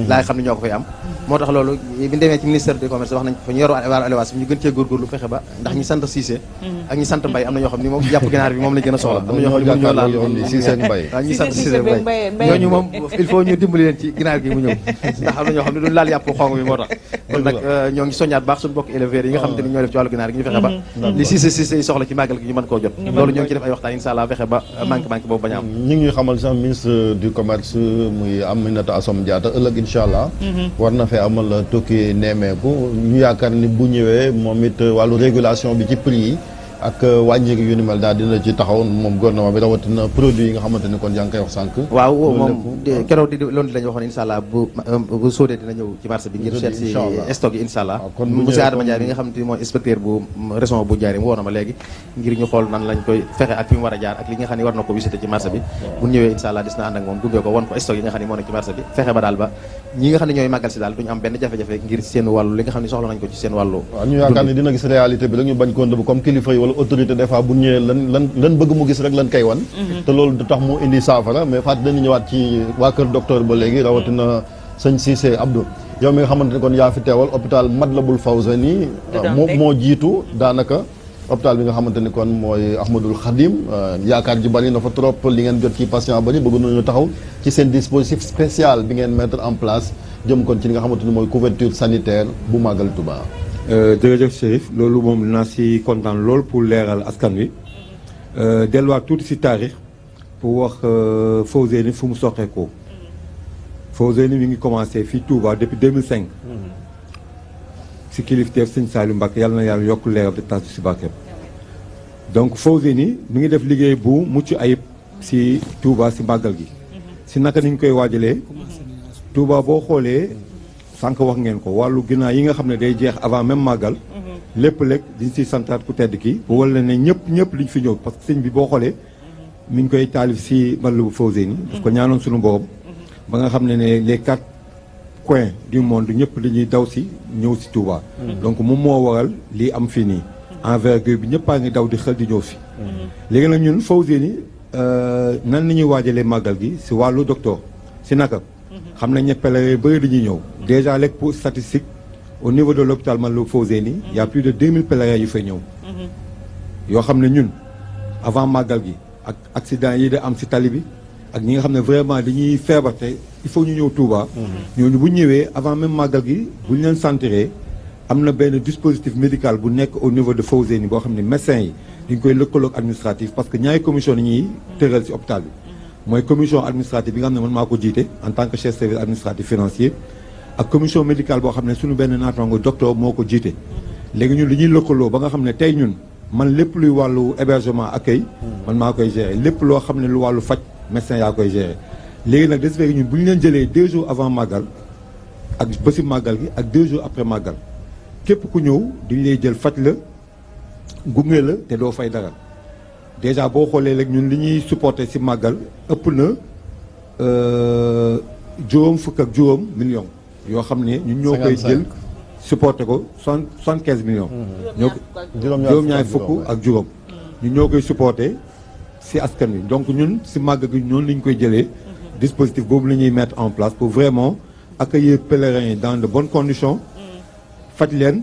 laa xam ne ñoo ko fay am moo tax loolu bi ñu demee ci ministère du commerce wax nañ fa ñu yor wàllu élevage bi ñu gën cee góorgóorlu fexe ba ndax ñi sant Cissé ak ñi sant Mbaye am na ñoo xam ne moom yàpp ginaar bi moom lañ gën a soxla am na ñoo xam ne ñoo laal Cissé ak Mbaye waaw ñi sant Cissé Mbaye ñooñu moom il faut ñu dimbali leen ci ginaar gi mu ñëw ndax am na ñoo xam ne duñu laal yàpp xong bi moo tax kon nag ñoo ngi soññaat baax suñu bokk éleveurs yi nga xamante ni ñoo def ci wàllu ginaar gi ñu fexe ba li Cissé yi soxla ci màggal gi ñu mën koo jot loolu ñoo ngi ci def ay waxtaan insha Allah fexe ba manque boobu bañ a am ñu ngi xamal sax ministre du commerce muy Aminata Assome Diatta ëllëg insha Allah war na fee amal tukki neemeeku ñu yaakaar ni bu ñëwee moom it wàllu régulation bi ci prix yi ak wàññi yu ni mel daal dina ci taxaw moom gouvernement bi rawatina produit yi nga xamante ni kon yaa ngi koy wax sànq waaw moom keroog loolu lañu waxoon insha Allah bu sóodee dina ñëw ci marché bi ngir seet si stock yi insha Allah monsieur Adama Ndiaye bi nga xamante ni mooy inspecteur bu région bu Ndiarème woo na ma léegi ngir ñu xool nan lañ koy fexe ak fi mu war a jaar ak li nga xam ne war na ko visiter ci marché bi bu ñëwee insha Allah dis na ànd ak moom gunge ko won ko stock yi nga xam ne moo nekk ci marché bi fexe ba daal ba ñi nga xam ne ñooy màggal si daal duñu am benn jafe-jafe ngir seen wàllu li nga xam ne soxla nañ ko ci seen wàllu waaw ñu yaakaar ni dina gis réalité bi rek ñu bañ ko ndëb comme kilifa yi wala autorité des fois bu ñëwee lan bëgg mu gis rek lan koy wan te loolu du tax mu indi saafara mais faat dañu ñëwaat ci waa kër docteur ba léegi rawatina sëñ Cissé Abdou yow mi nga xamante ne kon yaa fi teewal hôpital Matlaboul Fawzayni moo jiitu daanaka hôpital bi nga xamante ni kon mooy Ahmadoul Khadim yaakaar ji bari na fa trop li ngeen jot ci patient bari bëgg nañu taxaw ci seen dispositif spécial bi ngeen mettre en place jëm kon ci li nga xamante ni mooy couverture sanitaire bu Magal Touba. jërëjëf Chérif loolu moom dinaa si kontaan lool pour leeral askan wi delluwaat tuuti si taarix pour wax Fawzayni fu mu soqeekoo Fawzayni mi ngi commencé fii Touba depuis 2005 si kilifteef sëñ Saliou Mbacké yàlla na yàlla yokk leeral te tas si barkeem donc Fawzayni mi ngi def liggéey bu mucc ayib si Touba si màggal gi si naka ni ñu koy waajalee Touba boo xoolee sànq wax ngeen ko wàllu ginnaaw yi nga xam ne day jeex avant même màggal lépp diñ siy santaat ku tedd ki bu wala ne ñëpp liñ fi ñëw parce que sëñ bi boo xoolee mi ngi koy taalif si Matlaboul Fawzayni daf ko ñaanoon suñu borom ba nga xam ne les 4 coins du monde ñëpp dañuy daw si ñëw si Touba donc moom moo waral lii am fii nii envergure bi ñëppaa ngi daw di xel di ñëw fi léegi nag ñun Fawzayni nan la ñuy waajalee màggal gi si wàllu docteur si naka xam nañ ne pèlerins bëri dañuy ñëw déjà léegi pour statistique au niveau de l'hôpital Matlaboul Fawzayni y a plus de 2000 pèlerins yu fay ñëw yoo xam ne ñun avant màggal gi ak accident yi da am si tali bi ak ñi nga xam ne vraiment dañuy feebar te il faut ñu ñëw Touba ñooñu bu ñëwee avant même màggal gi bu ñu leen sentiree am na benn dispositif médical bu nekk au niveau de Fawzayni boo xam ne médecins yi dañ koy lëkkaloog administratif parce que ñaari commission yi ñuy tëral si hôpital bi mooy commission administrative bi nga xam ne man maa ko jiite en tant que chef service administratif financier ak commission médicale boo xam ne suñu benn naataango docteur moo ko jiite léegi ñun li ñuy lëkkaloo ba nga xam ne tey ñun man lépp luy wàllu hébergement accueil man maa koy gérer lépp loo xam ne lu wàllu faj médecin yaa koy gérer léegi nag des ñun bu ñu leen jëlee 2 jours avant màggal ak bési màggal gi ak 2 jours après màggal képp ku ñëw dañu lay jël faj la gunge la te doo fay dara déjà boo xoolee léegi ñun li ñuy supporter ci màggal ëpp na juróom fukk ak juróom millions yoo xam ne ñun ñoo koy jël supporter ko 75 millions ñoo juróom-ñaari fukk ak juróom ñun ñoo koy supporter ci askan wi donc ñun ci màggal gi ñoonu la ñu koy jëlee dispositif boobu la ñuy mettre en place pour vraiment accueillir pèlerins yi dans de bonnes conditions faj leen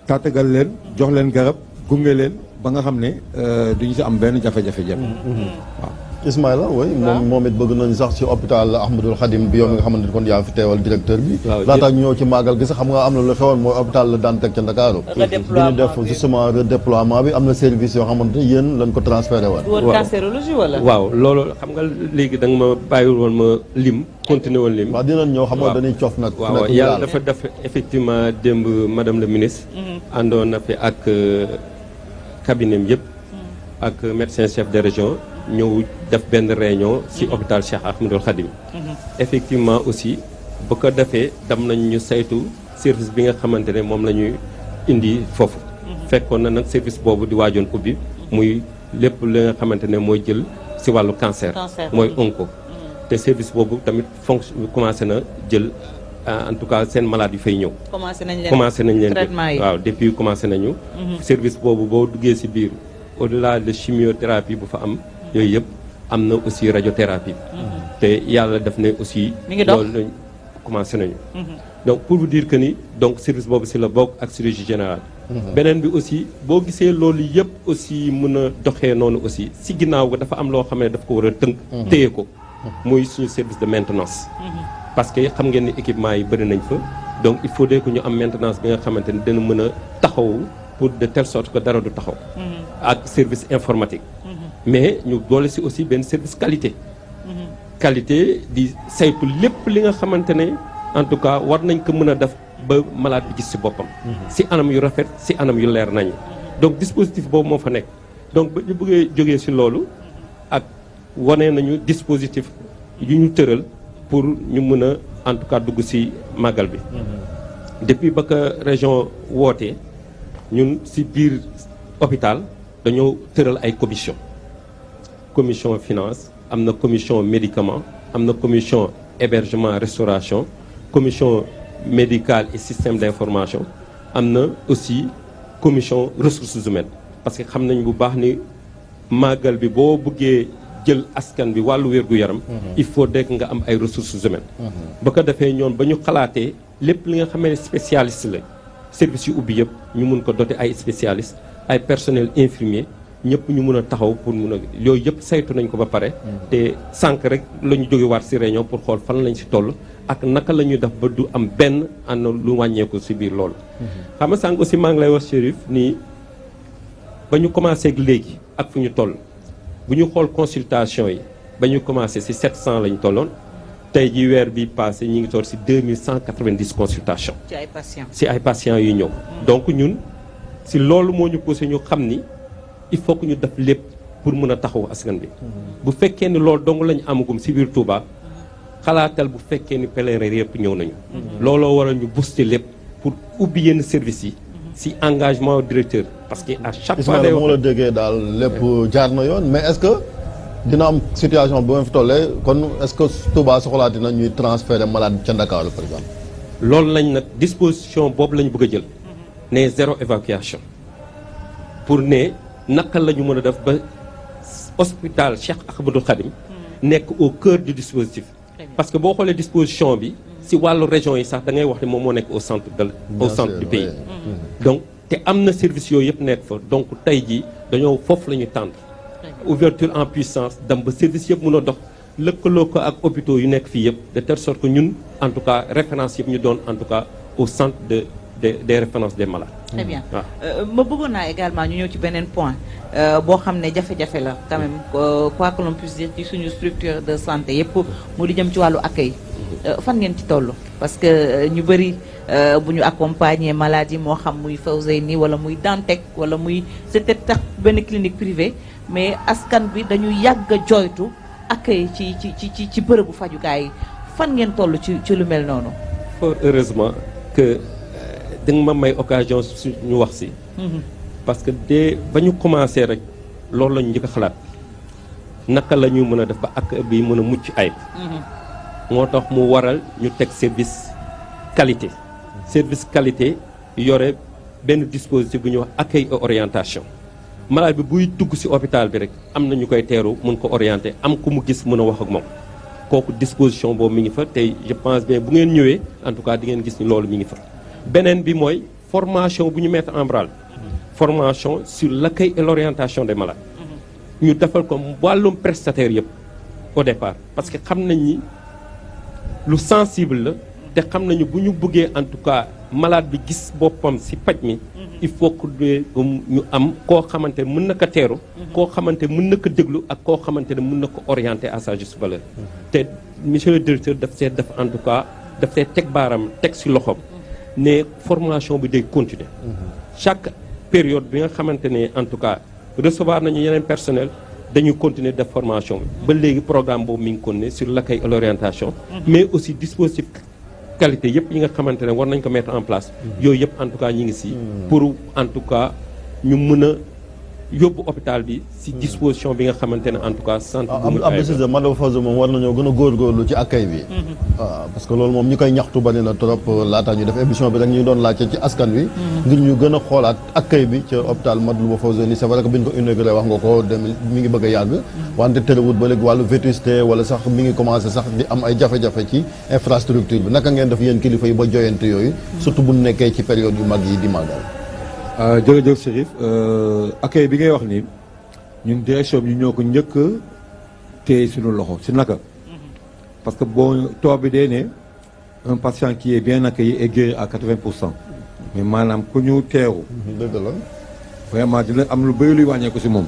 taatagal leen jox leen garab gunge leen ba nga xam ne duñu si am benn jafe-jafe waaw. Ismaïla oui moom it bëgg nañu sax ci hôpital Ahmadoul Khadim bi yow mi nga xamante ni kon yaa fi teewal directeur bi laata ñu ñëw ci màggal gi sax xam nga am na lu xewoon mooy hôpital la daan teg ca Ndakaaru bi ñu def justement redéploiement bi am na service yoo xamante ni yéen lañ ko transféré woon cancérologie wala waaw loolu xam nga léegi da nga ma bàyyiwul woon ma lim continuer woon lim waaw dinañ ñëw xam nga dañuy cof nag waaw yàlla dafa def effectivement démb madame le ministre àndoon na fi ak cabinet yëpp ak médecin chef de région ñëw def benn réunion ci hôpital Cheikh Ahmadoul Khadim effectivement aussi bu ko defee dem nañ ñu saytu service bi nga xamante ne moom la ñuy indi foofu fekkoon na nag service boobu di waajoon ubbi muy lépp li nga xamante ne mooy jël ci wàllu cancer mooy onco te service boobu tamit fonction commencé na jël en tout cas seen malade yu fay ñëw commencé nañ leen waaw depuis commencé nañu service boobu boo duggee ci biir au-delà de chimiothérapie bu fa am yooyu yëpp am na aussi radiothérapie te yàlla def ne aussi loolu lañ commencé nañu donc pour vous dire que ni donc service boobu ci la bokk ak chirurgie générale beneen bi aussi boo gisee loolu yëpp aussi mën a doxee noonu aussi ci ginnaaw ga dafa am loo xam ne daf ko war a tënk téye ko muy suñu service de maintenance parce que xam ngeen ni équipement yi bëri nañ fa donc il faudrait que ñu am maintenance bi nga xamante ni dana mën a taxaw pour de telle sorte que dara du taxaw ak service informatique mais ñu boole ci aussi benn service qualité qualité di saytu lépp li nga xamante ne en tout cas war nañ ko mën a def ba malade bi gis ci boppam ci anam yu rafet ci anam yu leer nañ donc dispositif boobu moo fa nekk donc ba ñu bëggee jógee ci loolu ak wane nañu dispositif yu ñu tëral pour ñu mën a en tout cas dugg ci màggal bi depuis ba ko région wootee ñun ci biir hôpital dañoo tëral ay commission finance am na commission médicament am na commission hébergement restauration commission médicale et système d'information am na aussi commission ressources humaines parce que xam nañ bu baax ni màggal bi boo bëggee jël askan bi wàllu wér-gu-yaram il faut dek nga am ay ressources humaines ba ko defee ñoom ba ñu xalaatee lépp li nga xamee ne spécialiste la service yu ubbi yëpp ñu mun ko doter ay spécialistes ay personnel infirmier ñëpp ñu mun a taxaw pour mun a yooyu yëpp saytu nañ ko ba pare te sànq rek la ñu jóge waat ci réunion pour xool fan lañ ci toll ak naka la ñuy def ba du am benn ànd lu wàññeeku ci biir loolu xam nga sànq aussi maa ngi lay wax Chérif nii ba ñu commencé ak léegi ak fu ñu toll bu ñu xool consultation yi ba ñu commencé ci 700 la ñu tolloon tey ji weer bi passé ñi ngi toll ci 2190 consultations ci ay patients yu ñëw donc ñun ci loolu moo ñu poussé ñu xam ni il faut que ñu def lépp pour mën a taxaw askan bi bu fekkee ni loolu dong lañu amagum ci biir Touba xalaatal bu fekkee ni pèlerin yëpp ñëw nañu looloo waral ñu booster lépp pour ubbi yenn services yi ci engagement directeur parce que à chaque fois Ismaïla moo la déggee daal lépp jaar na yoon mais est-ce que dina am situation bu ma fi tollee kon est-ce que Touba soxlaati na ñuy transférer malade ca Ndakaaru par exemple loolu lañ nag disposition boobu lañ bëgg a jël ne zéro évacuation pour ne naka la ñu mën a def ba hôpital Cheikh Ahmadoul Khadim nekk au cœur du dispositif parce que boo xoolee disposition bi ci wàllu région yi sax da ngay wax ne moom moo nekk au centre du pays donc te am na service yooyu yëpp nekk fa donc tey jii dañoo foofu la ñuy tendre ouverture en puissance dem ba service yëpp mën a dox lëkkaloo ko ak hôpitaux yu nekk fii yëpp de telle sorte que ñun en tout cas référence yëpp ñu doon en tout cas au centre des références des malades. Très bien ma bëggoon naa également ñu ñëw ci beneen point boo xam ne jafe-jafe la quand même quoi que l'on puisse dire ci suñu structure de santé yëpp mu di jëm ci wàllu accueil fan ngeen ci toll parce que ñu bëri bu ñu accompagner maladie moo xam muy Fawzeyni wala muy Dantec wala muy c'était tax benn clinique privée mais askan bi dañu yàgg a joytu accueil ci bërëbu fajukaay yi fan ngeen toll ci lu mel noonu. fort heureusement que da nga ma may occasion su ñu wax ci. parce que dès ba ñu commencé rek loolu la ñu njëkk a xalaat naka la ñu mën a def ba accueil bi mën a mucc ayib. moo tax mu waral ñu teg service qualité. service qualité yore benn dispositif bu ñuy wax accueil et orientation malade bi buy dugg ci hôpital bi rek am na ñu koy teeru mën ko orienter am ku mu gis mën a wax ak moom kooku disposition boobu mi ngi fa tey je pense bien bu ngeen ñëwee en tout cas di ngeen gis ni loolu mi ngi fa. beneen bi mooy formation bu ñu mettre en branle formation sur l'accueil et l'orientation des malades ñu defal ko wàllum prestataire yëpp au départ parce que xam nañ ni lu sensible la te xam nañu bu ñu bëggee en tout cas malade bi gis boppam ci paj mi il faut que ñu am koo xamante ne mën na ko teeru koo xamante ne mën na ko déglu ak koo xamante ne mën na ko orienter à sa juste valeur te monsieur le directeur daf see def en tout cas daf see teg baaram teg ci loxoom ne formation bi day continuer chaque période bi nga xamante ne en tout cas recevoir nañu yeneen personnel dañuy continuer def formation bi ba léegi programme boobu mi ngi continuer sur l'accueil et l'orientation mais aussi dispositif qualité yëpp yi nga xamante ne war nañ ko mettre en place yooyu yëpp en tout cas ñi ngi si pour en tout cas ñu mën a yóbbu hôpital bi si disposition bi nga xamante ne en tout cas sant Abdou Cissé Matlaboul Fawzeyni moom war nañoo gën a góorgóorlu ci accueil bi waaw parce que loolu moom ñi koy ñaxtu bari na trop laata ñu def émission bi rek ñu doon laajte ci askan wi ngir ñu gën a xoolaat accueil bi ci hôpital Matlaboul Fawzeyni c'est vrai que bi ñu ko inauguré wax nga ko mi ngi bëgg a yàgg wante terewut ba léegi wàllu vétusté wala sax mi ngi commencé sax di am ay jafe-jafe ci infrastructure bi naka ngeen def yéen kilifa yi ba joyante yooyu surtout bu nekkee ci période yu mag yi di màggal jërëjëf Chérif accueil bi ngay wax ni ñun direction bi ñu ñoo ko njëkk téye suñu loxo si naka parce que boo toog bi dee ne un patient qui est bien accueilli est guéri à 80%. mais maanaam ku ñu teeru dëgg la vraiment dina am lu bëri luy wàññeeku si moom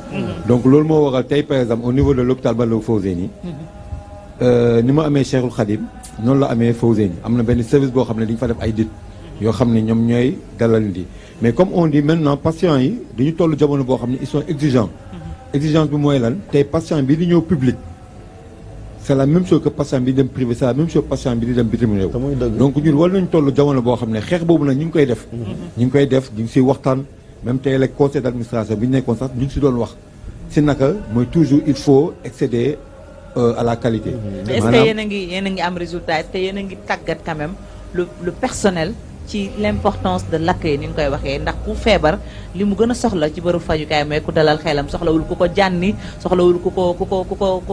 donc loolu moo waral tey par exemple au niveau de l'hôpital Matlaboul Fawzeyni ni ma amee Cheikhul Khadim noonu la amee Fawzeyni am na benn service boo xam ne dañu fa def ay dit yoo xam ne ñoom ñooy dalal nit yi mais comme on dit maintenant patients yi dañu toll jamono boo xam ne ils sont exigeants exigence bi mooy lan tey patient bi di ñëw public c'est la même chose que patient bi di dem privé c'est la même chose patient bi di dem bitim réew donc ñun war nañu toll jamono boo xam ne xeex boobu nag ñu ngi koy def ñu ngi siy waxtaan même tey le conseil d'administration bi ñu nekkoon sax ñu ngi si doon wax si naka mooy toujours il faut excéder à la qualité mais est-ce que yéen a ngi am résultat est-ce que yéen a ngi tàggat quand même le personnel ci l'importance de l'accueil ni nga koy waxee ndax ku feebar li mu gën a soxla ci bërëb fajukaay mooy ku dalal xelam soxlawul ku ko jànni soxlawul ku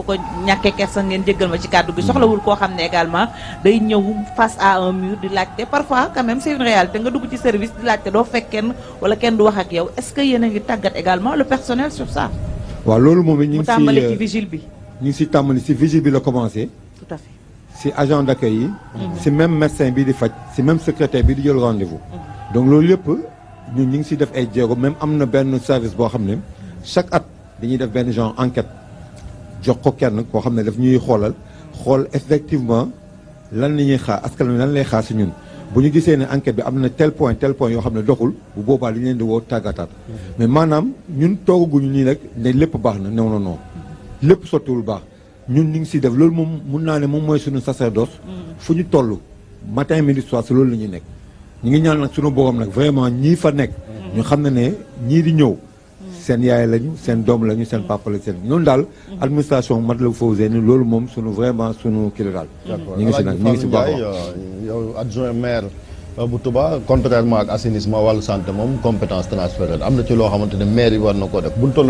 ko ñàkkee kersa ngeen jéggal ma ci kàddu gi soxlawul koo xam ne également day ñëw face à un mur di laajte parfois quand même c'est une réalité nga dugg ci service di laajte doo fekk kenn wala kenn du wax ak yow est-ce que yéen a ngi tàggat également le personnel sur ça waaw loolu moom it ñu mu ngi tàmbali ci vigile bi ñu ngi si tàmbali si vigile bi la commencé tout à fait si agent d'accueil yi si même médecin bi di faj si même secrétaire bi di jël rendez-vous donc loolu yëpp ñun ñu ngi si def ay jéego même am na benn service boo xam ne chaque at dañuy def benn genre enquête jox ko kenn koo xam ne daf ñuy xool effectivement lan la ñuy xaar askan wi lan lay xaar si ñun bu ñu gisee ne enquête bi am na tel point yoo xam ne doxul bu boobaa li ñu leen di woo tàggataat mais maanaam ñun toogaguñu nii rek ne lépp baax na non lépp sottiwul baax ñun ñu ngi siy def loolu moom mun naa ne moom mooy suñu sacerdoce fu ñu toll matin midi soir si loolu la ñuy nekk ñu ngi ñaan nag suñu borom nag vraiment ñii fa nekk ñu xam ne ñii di ñëw seen yaay lañu seen doom lañu seen papa la seen ñun daal administration Matlaboul Fawzeyni loolu moom suñu vraiment suñu kii la daal ñu ngi si nag ñu ngi si baax yow adjoint maire bu Touba contrairement ak assainissement wàllu santé moom compétence transférée am na ci loo xamante ne maire yi war na ko def buñ toll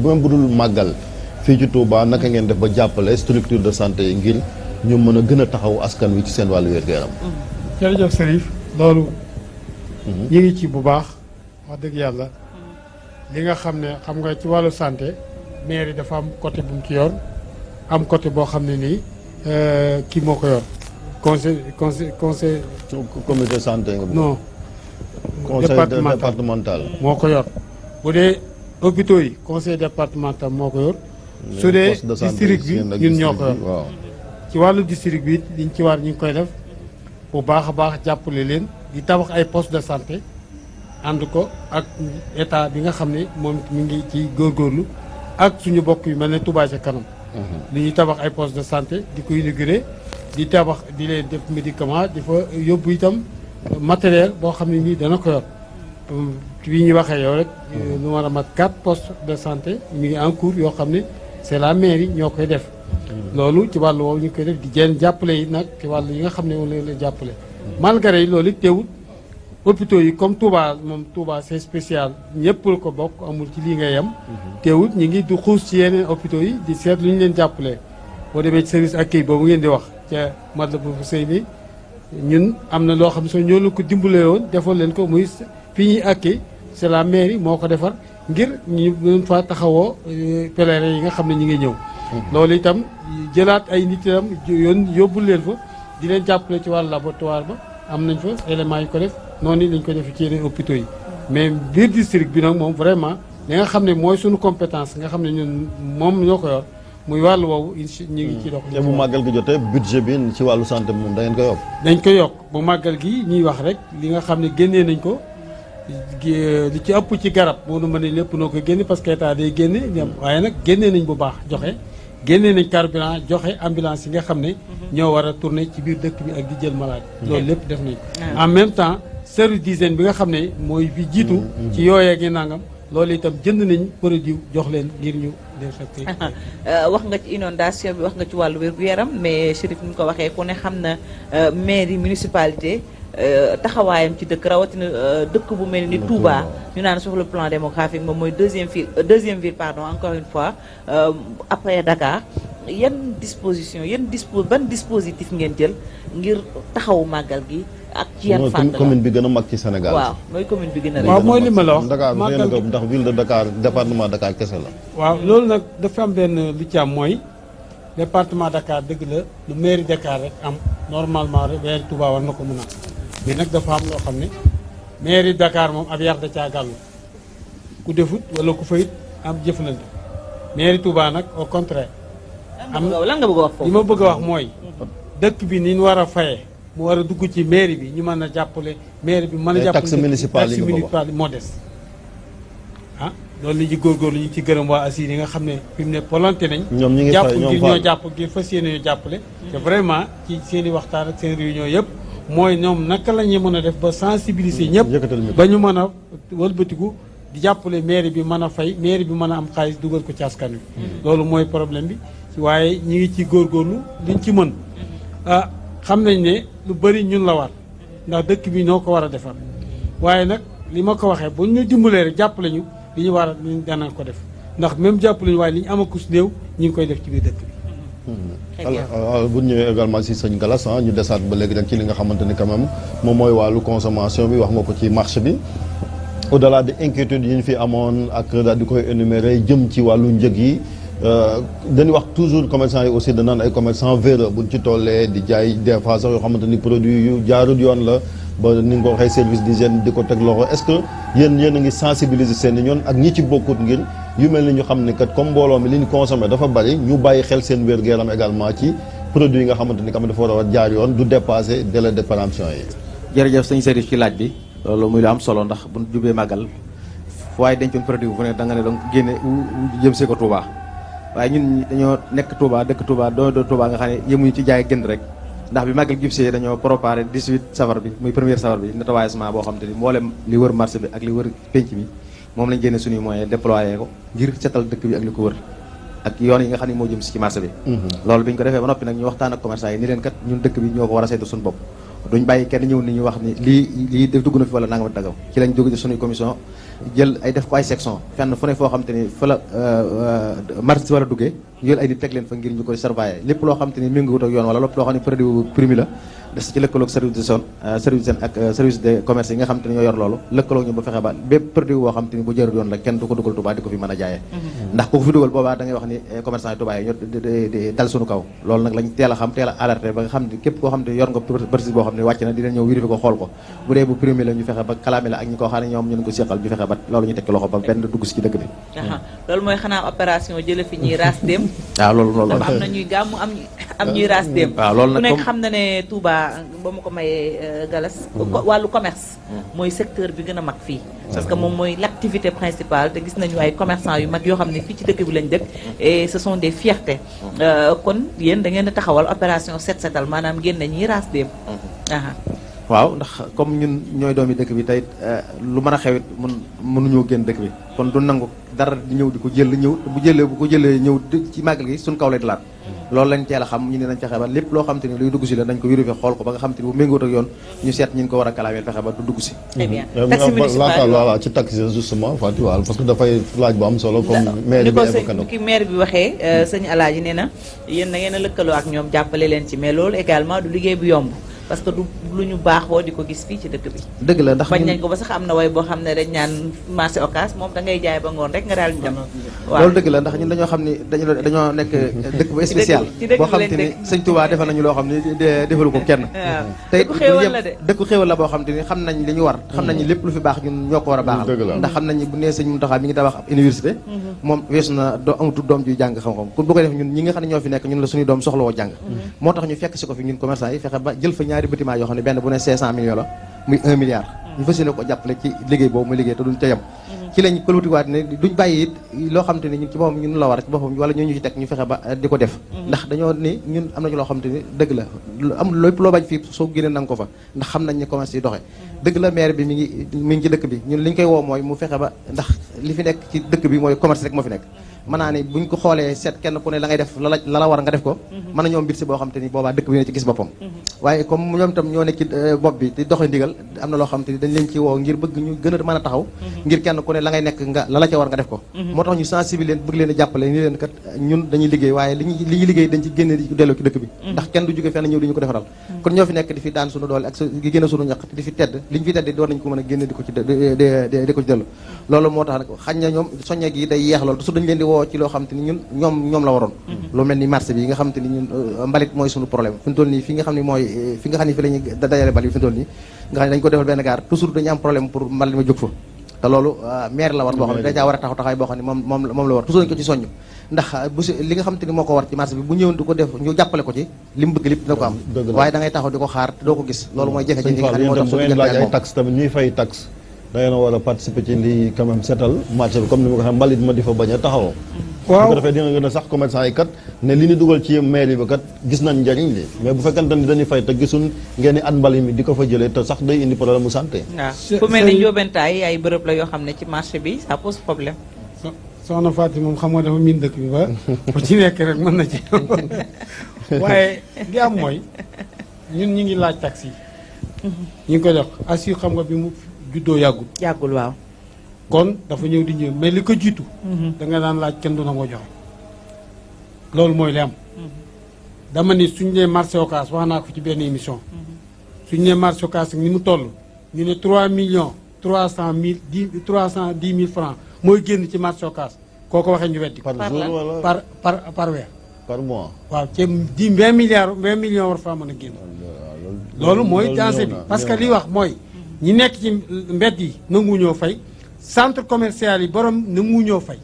même bu dul màggal fii ci Touba naka ngeen def ba jàppale structure de santé yi ngir ñu mën a gën a taxaw askan wi ci seen wàllu wér-gu-yaram. jërëjëf Serif loolu ñu ngi ci bu baax wax dëgg yàlla li nga xam ne xam nga ci wàllu santé maire yi dafa am côté bu mu ci yor am côté boo xam ne nii kii moo ko yor conseil comité santé nga. non conseil départemental moo ko yor bu dee hôpitaux yi conseil départemental moo ko yor su dee district bi ñun ñoo ko yor ci wàllu district bi liñ ci war ñu ngi koy def bu baax a baax jàppale leen di tabax ay poste de santé ànd ko ak état bi nga xam ne moom mi ngi ci góorgóorlu ak suñu bokk yu mel ne Touba ca kanam li ñuy tabax ay poste de santé di ko inauguré di tabax di leen def médicament di fa yóbbu itam matériel boo xam ne nii dana ko yor bi ñu waxee yow rek nu war a mat 4 postes de santé mi ngi en cours yoo xam ne c'est la mairie ñoo koy def loolu ci wàllu woowu ñu koy def di jeen jàppale yi nag ci wàllu yi nga xam ne moom la jàppale malgré loolu it teewut hôpitaux yi comme Touba moom Touba c'est spécial ñëpp la ko bokk amul ci lii ngay yem teewut ñi ngi du xuus ci yeneen hôpitaux yi di seet lu ñu leen jàppale boo demee ci service accueil boobu ngeen di wax ca Matlaboul Fawzayni ñun am na loo xam ne ñoo leen ko dimbalee woon defoon leen ko muy fii ñuy accueil c'est la mairie moo ko defar ngir ñu mën fa taxawoo pèlerins yi nga xam ne ñi ngi ñëw. loolu itam jëlaat ay nit itam yóbbul leen fa di leen jàppale ci wàllu laboratoire ba am nañ fa éléments yi ko def noonu lañ ko def ci yeneen hôpitaux yi mais biir district bi nag moom vraiment li nga xam ne mooy suñu compétence nga xam ne ñun moom ñoo ko yor muy wàllu woowu ñu ngi ci dox. te bu màggal gi jotee budget bi ci wàllu santé moom da ngeen ko yokk. dañ ko yokk bu màggal gi ñuy wax rek li nga xam ne génnee nañ ko li ci ëpp ci garab moo nu mën a lépp noo ko génne parce que état day génne waaye nag génnee nañ bu baax joxe génnee nañ carburant joxe ambulance yi nga xam ne ñoo war a tourner ci biir dëkk bi ak di jël malade loolu lépp def nañ ko en même temps service d'hygiène bi nga xam ne mooy bi jiitu ci yooyee ngi nangam loolu itam jënd nañ produit jox leen ngir ñu désinfecté. wax nga ci inondation bi wax nga ci wàllu wér-gu-yaram mais Chérif ni ñu ko waxee ku ne xam na mairie municipalité taxawaayam ci dëkk rawatina dëkk bu mel ni Touba ñu naan sur le plan démographique moom mooy deuxième ville pardon encore une fois après Dakar yan disposition ban dispositif ngeen jël ngir taxawu màggal gi ak ci yan fànn la commune bi gën a mag ci Sénégal. waaw mooy commune bi gën a waaw mooy li ma la wax Dakar ndax ville de Dakar département Dakar kese la. waaw loolu nag dafa am benn lu ci am mooy département Dakar dëgg la lu mairie Dakar rek am normalement rek mairie Touba war na ko mën a bi nag dafa am loo xam ne mairie Dakar moom ab yar da caa gàllu ku defut wala ku fayit am jëflante mairie Touba nag au contraire. lan nga bëgg a wax foofu li ma bëgg a wax mooy dëkk bi ni ñu war a fayee mu war a dugg ci mairie bi ñu mën a jàppale mairie bi mën a jàppale taxe municipale yi moo des ah loolu li ci góorgóorlu ñu ci gërëm waa ASIR yi nga xam ne fi mu ne polonté nañ ñoom ñi ngi jàpp fay ñoom ngir ñoo jàpp ngir fas yéene ñoo jàppale te vraiment ci seen i waxtaan ak seen réunion yëpp mooy ñoom naka la ñuy mën a def ba sensibiliser ñëpp ba ñu mën a wëlbatiku di jàppale mairie bi mën a fay mairie bi mën a am xaalis dugal ko ci askan wi loolu mooy problème bi waaye ñi ngi ci góorgóorlu liñ ci mën ah xam nañ ne lu bëri ñun la war ndax dëkk bi ñoo ko war a defar waaye nag li ma ko waxee bu ñu dimbalee rek jàppale ñu li ñu war a danañ ko def ndax même jàppale ñu waaye li ñu am akus néew ñu ngi koy def ci biir dëkk bi. bu ñëwee également si sëñ Galas ñu desaat ba léegi rek ci li nga xamante ni quand même moom mooy wàllu consommation bi wax nga ko ci marché bi au delà de inquiétude yi ñu fi amoon ak daal di koy énumérer jëm ci wàllu njëg yi. dañuy wax toujours commerçant yi aussi danaan ay commerçant véreux buñ ci tollee di jaay des fois sax yoo xamante ni produit yu jaarut yoon la ba ni nga ko waxee service d'hygiène di ko teg loxo est-ce que yéen a ngi sensibiliser seen i ñoon ak ñi ci bokkut ngir yu mel ni ñu xam ne kat comme mbooloo mi li ñu consommé dafa bari ñu bàyyi xel seen wér-gu-yaram également ci produit yi nga xamante ni kam dafa war a jaar yoon du dépasser délai de péremption yi. jërëjëf sëñ Serif ci laaj bi loolu muy lu am solo ndax bu jubee màggal waaye dencoon produit bu ne da nga ne donc génne jëm see ko Touba. waaye ñun dañoo nekk Touba dëkk Touba doo Touba nga xam ne yemuñu ci jaay gën rek ndax bi màggal jubsee dañoo préparé 18 safar bi muy première safar bi nettoyage boo xam te ni mboolem li wër marché bi ak li wër penc mi moom lañ génne suñuy moyens déployé ko ngir setal dëkk bi ak li ko wër ak yoon yi nga xam ne moo jëm si ci marché bi loolu bi ñu ko defee ba noppi nag ñu waxtaan ak commerçant yi ni leen kat ñun dëkk bi ñoo ko war a saytu suñu bopp duñ bàyyi kenn ñëw ni ñu wax ni lii dugg na fi wala nangam dagaw ci lañ jóg ci suñuy commission jël ay def ko ay section fenn fu ne foo xam te ni fa la marché si war a duggee ñu jël ay nit teg leen fa ngir ñu koy surveiller lépp loo xam te ni méngoowut ak yoon wala lépp loo xam ne produit primé la des ci lëkkaloog service de zone ak service de commerce yi nga xam te ni ñoo yor loolu lëkkaloog ñu ba fexe ba bépp produit boo xam te ni bu jarul yoon la kenn du ko dugal Touba di ko fi mën a jaayee ndax ku ko fi dugal boobaa da ngay wax ni commerçant yi Touba yi ñoo dal suñu kaw loolu nag lañ teel a xam teel a alerté ba nga xam ne képp koo xam ne yor nga bërsi boo xam ne wàcc na dina ñëw vérifier ko xool ko bu dee bu primé la ñu fexe ba kalaame la ak ñi ko xam ne ñoom ñu ko séqal ñu fexe ba loolu ñu tekki loxo ba benn dugg si ci dëkk bi loolu mooy xanaa opération jële fi ñuy raas dem waaw loolu am na ñuy gàmm am ñuy raas dem waaw loolu nag ku nekk xam na ne Touba ba ma ko mayee Galas wàllu commerce mooy secteur bi gën a mag fii parce que moom mooy l'activité principale te gis nañu ay commerçants yu mag yoo xam ne fii ci dëkk bi lañ dëkk et ce sont des fiertés kon yéen da ngeen a taxawal opération set setal maanaam ngeen ne ñiy raas dem waaw ndax comme ñun ñooy doomi dëkk bi tey lu mën a xewit mënuñoo génn dëkk bi kon du nangu dara di ñëw di ko jël ñëw bu ko jëlee ñëw ci màggal gi suñ kaw lay dalaat loolu lañ teel a xam ñu ne nañ fexe ba lépp loo xam te ni luy dugg si la nañ ko vérifier xool ko ba nga xam te ni bu méngoot ak yoon ñu seet ñi ko war a kalaameel fexe ba du dugg si. très bien taxi municipal voilà ci taxi justement Fatou waaw parce que dafay laaj bu am solo comme maire bi évoqué na ko ki maire bi waxee sëñ Alaaji nee na yéen na ngeen a lëkkaloo ak ñoom jàppale leen ci mais loolu également du liggéey bu yomb parce que du lu ñu baaxoo di ko gis fii ci dëkk bi. dëgg la ndax bañ nañ ko ba sax am na way boo xam ne dañ ñaan marché Ocass moom da ngay jaay ba ngoon rek nga daal di dem. waaw loolu dëgg la ndax ñun dañoo xam ni dañoo nekk dëkk bu spécial boo xam te ni sëñ Touba defal nañu loo xam ni defalu ko kenn. waaw tey dëkku xéewal la de dëkku xéewal la boo xam te ni xam nañ li ñu war xam nañ lépp lu fi baax ñun ñoo ko war a baaxal ndax xam nañ bu nee sëñ Mountakha mi ngi tabax ab université moom weesu na amatul doom juy jàng xam-xam kon bu ko def ñun ñi nga xam ne ñoo fi nekk ñun la suñuy doom soxla woo jàng moo tax ñu fekk si ko fi ñun commerçant yi fexe ba jël fa ñaari bâtiment yoo xam ne benn bu ne 500 millions la muy 1 milliard ñu fas yéene ko jàppale ci liggéey boobu muy liggéey te duñ ca yem ci lañ pëlutiwaat ne duñ bàyyi it loo xam te ni ñun ci boppam ñun la war ci boppam wala ñu ci teg ñu fexe ba di ko def ndax dañoo ni ñun am nañu loo xam te ni dëgg la am lépp loo bañ fii soo génnee nanga ko fa ndax xam nañ ne commerce yi doxee dëgg la maire bi mi ngi ci dëkk bi ñun li ñu koy woo mooy mu fexe ba ndax li fi nekk ci dëkk bi mooy commerce rek moo fi nekk mën naa ni buñ ko xoolee seet kenn ku ne la ngay def la la war nga def ko mën na ñoom mbir si boo xam te ni boobaa dëkk bi ne ci gis boppam waaye comme ñoom itam ñoo nekk ci bopp bi di doxe ndigal am na loo xam te ni dañ leen ci woo ngir bëgg ñu gën a mën a taxaw ngir kenn ku ne la ngay nekk nga la ca war nga def ko moo tax ñu sensibiliser leen bëgg leen a jàppale ni leen kat ñun dañuy liggéey waaye li ñuy liggéey dañ ci génne di delloo ci dëkk bi ndax kenn du jóge fenn ñëw di ñu ko defaral kon ñoo fi nekk di fi daan suñu doole ak di génne suñu ñaq di fi tedd li ñu fi tedd war nañ ko mën a génne di ko ci dellu loolu moo tax nag xañ na ñoom soññe gi day yeex loolu su dañu leen di woo ci loo xam te ni ñoom la waroon lu mel ni marché bi nga xam te ni ñun mbalit mooy suñu problème fi mu toll nii fi nga xam ne mooy fi nga xam ne fi la ñuy dajale mbalit bi fi mu toll nii nga xam ne dañu ko defal benn gaar toujours dañu am problème pour mbalit ma jóg fa te loolu maire la war boo xam ne dèjà war a taxaw taxawaay boo xam ne moom la war toujours dañu ko ci soññ ndax bu si li nga xam te ni moo ko war ci marché bi bu ñëwoon di ko def ñu jàppale ko ci li mu bëgg lépp dina ko am waaye da ngay taxaw di ko xaar te doo ko gis loolu mooy jafe-jafe yi nga xam ne moo tax ngeen laaj ay taxe tamit ñuy fay taxe da ngeen a war a participer ci li quand même seetal marché bi comme ni ma ko xam mbalit ma di fa bañ a taxawoo waaw bu ko defee dina gën a sax commerçant yi kat ne li ñu dugal ci mairie bi kat gis nañ njariñ li mais bu fekkante ni dañuy fay te gisul ngeen ni at mbalit mi di ko fa jëlee te sax day indi problème mu santé waaw fu mel ni Ndiobentaay ay bërëb la yoo xam ne ci marché bi ça pose problème soxna Fatou moom xam nga dafa miin dëkk bi ba bu ci nekk rek mën na ci waaye li am mooy ñun ñu ngi laaj taxi yi ñu ngi ko jox assure xam nga bi mu juddoo yàggul waaw kon dafa ñëw di ñëw mais li ko jiitu da nga daan laaj kenn du na ko joxe loolu mooy li am dama ni suñu nee marché Ocass wax naa ko ci benn émission suñu nee marché Ocass ni mu toll ñu ne 3,310,000 francs mooy génn ci marché Ocass koo ko waxee ñu weddi par jour wala par weer par mois waaw ci 20 millions war faa mën a génn loolu mooy danger bi parce que li wax mooy ñi nekk ci mbedd yi nangu ñoo fay centre commercial yi borom nangu ñoo fay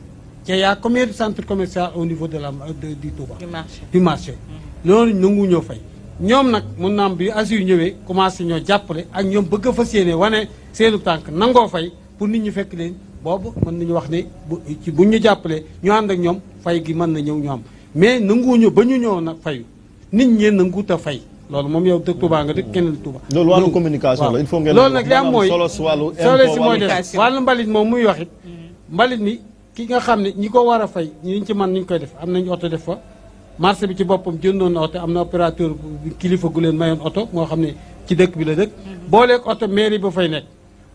te y a combien de centre commercial au niveau de du Touba du marché loolu nangu ñoo fay ñoom nag mun naam bi assur ñëwee commencé ñoo jàppale ak ñoom bëgg a fas yéene wane seenu tànk nangoo fay pour nit ñi fekk leen boobu mën nañu wax ne buñ ñu jàppale ñu ànd ak ñoom fay gi mën na ñëw ñu am mais nanguwuñu ba ñu ñëw nag fayu nit ñi nanguut a fay loolu moom yow dëkk Touba nga dëkk kenn Touba loolu wàllu communication la il faut ngeen loolu nag li am mooy solo si wàllu si mooy def wàllu mbalit moom muy wax it mbalit mi ki nga xam ne ñi ko war a fay ñi ci man ni ñu koy def am nañu oto def fa marché bi ci boppam jëndoon na oto am na opérateur kilifa gu leen mayoon oto moo xam ne ci dëkk bi la dëkk booleeg oto mairie ba fay nekk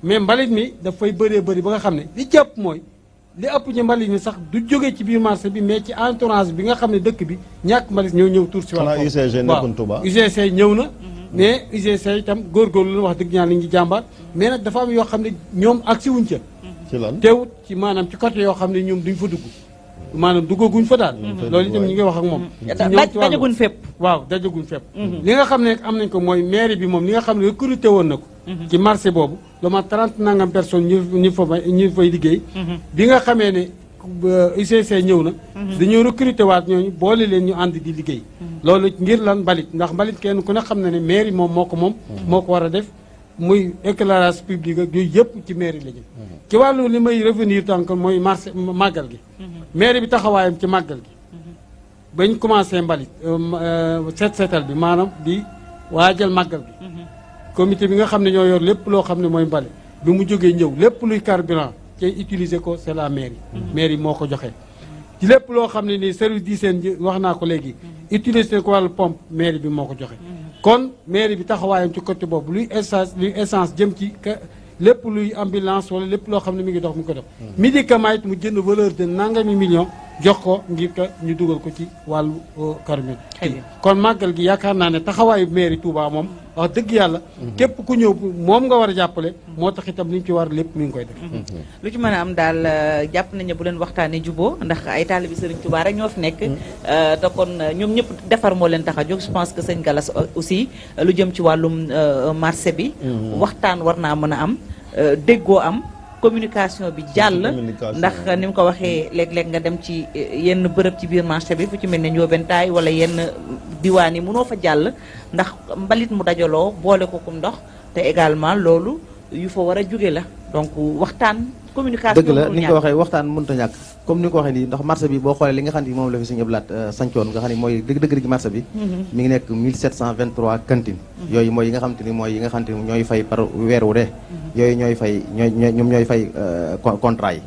mais mbalit mi dafay bëree bëri ba nga xam ne li jàpp mooy li ëpp ci mbalit mi sax du jógee ci biir marché bi mais ci entourage bi nga xam ne dëkk bi ñàkk mbalit ñëw tuur si xanaa UCG nekkoon Touba UCG ñëw na mais UCG itam góorgóorlu la wax dëgg ñaan li ngi jàmbaar mais nag dafa am yoo xam ne ñoom agsi wuñ ca ci lan teewut ci maanaam ci côté yoo xam ne ñoom duñ fa dugg maanaam duggaguñ fa daal loolu itam ñu ngi wax ak moom dajaguñ fépp waaw dajaguñ fépp li nga xam ne am nañ ko mooy mairie bi moom li nga xam ne recruté woon na ko ci marché boobu lu ma 30 nangam personnes ñu fay liggéey bi nga xamee ne UCC ñëw na dañoo recruté waat ñooñu boole leen ñu ànd di liggéey loolu ngir lan mbalit ndax mbalit kenn ku ne xam na ne mairie moom moo ko war a def muy éclairage public ak yooyu yëpp ci mairie la jëm ci wàllu li may revenir tànk mooy marché màggal gi mairie bi taxawaayam ci màggal gi bañ commencé mbalit seetal bi maanaam di waajal màggal gi comité bi nga xam ne ñoo yor lépp loo xam ne mooy mbale bi mu jógee ñëw lépp luy carburant cay utiliser ko c'est la mairie. mairie moo ko joxe. ci lépp loo xam ne nii service d'hygiène wax naa ko léegi utiliser ko wàllu pompe mairie bi moo ko joxe. kon mairie bi taxawaayam ci côté boobu luy essence jëm ci lépp luy ambulance wala lépp loo xam ne mi ngi dox mu ko dox. médicament it mu jënd valeur de nangami million jox ko ngir que ñu dugal ko ci wàllu carburant. kon màggal gi yaakaar naa ne taxawaayu mairie Touba moom wax dëgg yàlla. képp ku ñëw moom nga war a jàppale. moo tax itam li ñu ci war lépp mi ngi koy def. lu ci mën a am daal jàpp nañu bu leen waxtaanee juboo ndax ay taalibi Serigne Touba rek ñoo fi nekk. te kon ñoom ñëpp defar moo leen tax a jóg je pense que sëñ Galas aussi lu jëm ci wàllum marché bi. waxtaan war naa mën a am déggoo am. communication bi jàll ndax ni mu ko waxee léeg-léeg nga dem ci yenn bërëb ci biir marché bi fu ci mel ne Ndiobentaay wala yenn diwaan yi mënoo fa jàll ndax mbalit mu dajaloo boole ko kum ndox te également loolu yu fa war a jóge la donc waxtaan communication dëgg la ni nga ko waxee waxtaan mënut a ñàkk comme ni nga ko waxee nii ndax marché bi boo xoolee li nga xam ne moom la fi suñu ëblaat sancoon nga xam ne mooy dëgg marché bi mi ngi nekk 1723 cantines yooyu mooy yi nga xam te ni mooy yi nga xam te ni ñooy fay par weer wu dee yooyu ñooy fay ñoom ñooy fay contrat yi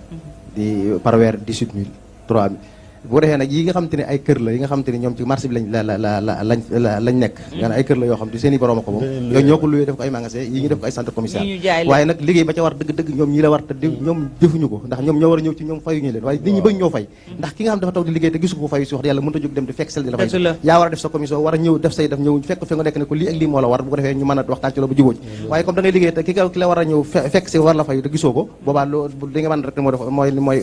di par weer 18000 3000 bu ko defee nag yi nga xam te ne ay kër la yi nga xam te ne ñoom ci marché bi lañ nekk nga ne ay kër la yoo xam te seen i borom a ko moom yooyu ñoo ko luwee def ko ay magasin yi ñu def ko ay centre commercial waaye nag liggéey ba ca war dëgg ñoom ñi la war te ñoom defuñu ko ndax ñoom ñoo war a ñëw ci ñoom fayuñu leen waaye nit ñi bañ ñoo fay ndax ki nga xam dafa toog di liggéey te gisu ko fayu si wax yàlla mënut a jóg dem di fekk sel di la fay yaa war a def sa commission war a ñëw def say def ñëw fekk fi nga nekk ne ko lii ak lii moo la war bu ko defee ñu mën a waxtaan ci loolu ba jubóo ci waaye comme da ngay liggéey te ki la war a ñëw fekk si war la fayu te gisoo ko boobaa li nga mën rek moo def mooy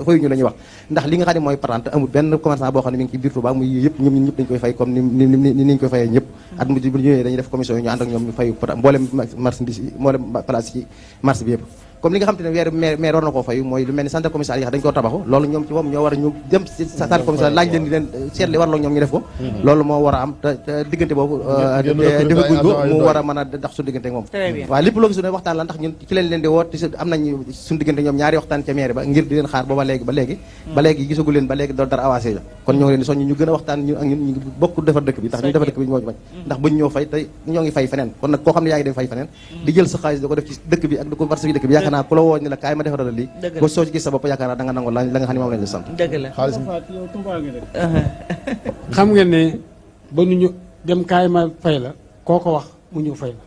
fayuñu la ñuy wax ndax li nga xam ne mooy patente amul benn commerçant boo xam ne mi ngi ci biir Touba muy yëpp ñoom ñëpp dañu koy fay comme ni ñu koy fayee ñëpp at mu bu ñëwee dañuy def commission yi ñu ànd ak ñoom ñu fay mboolem marchandise yi mboolem place ci marché bi yëpp comme li nga xam te ne weeru maire war na koo fayu mooy lu mel ni centre commercial yi dañu koo tabaxu loolu ñoom ci moom ñoo war a ñu dem ci centre commercial laaj leen di leen seet li warloo ñoom ñu def ko loolu moo war a am te diggante boobu defaguñ ko mu war a mën a dox suñu diggante ak moom waaw lépp loo gis ne waxtaan la ndax ñun ci leen di woot am nañ suñu diggante ñoom ñaari waxtaan ca maire ba ngir di leen xaar booba léegi ba léegi gisagu leen ba léegi doo dara avancé la kon ñoo ngi leen di soññ ñu gën a waxtaan ñu ak ñun ñu bokk defar dëkk bi ndax ñu defar dëkk bi moo bañ ndax buñ ñoo fay te ñoo ngi fay feneen kon nag koo xam ne yaa ngi dem fay feneen di jël sa xaalis da ko def ci dëkk bi ak di ko marché bi dëkk bi yaakaar naa ku la woo ni la kaay ma defaral lii ba soo ci gis sa bopp yaakaar naa da nga nangu la nga xam ne moom lañ la sant dëgg la xam ngeen ne ba nu ñu dem kaay ma fay la koo ko wax mu ñëw fay la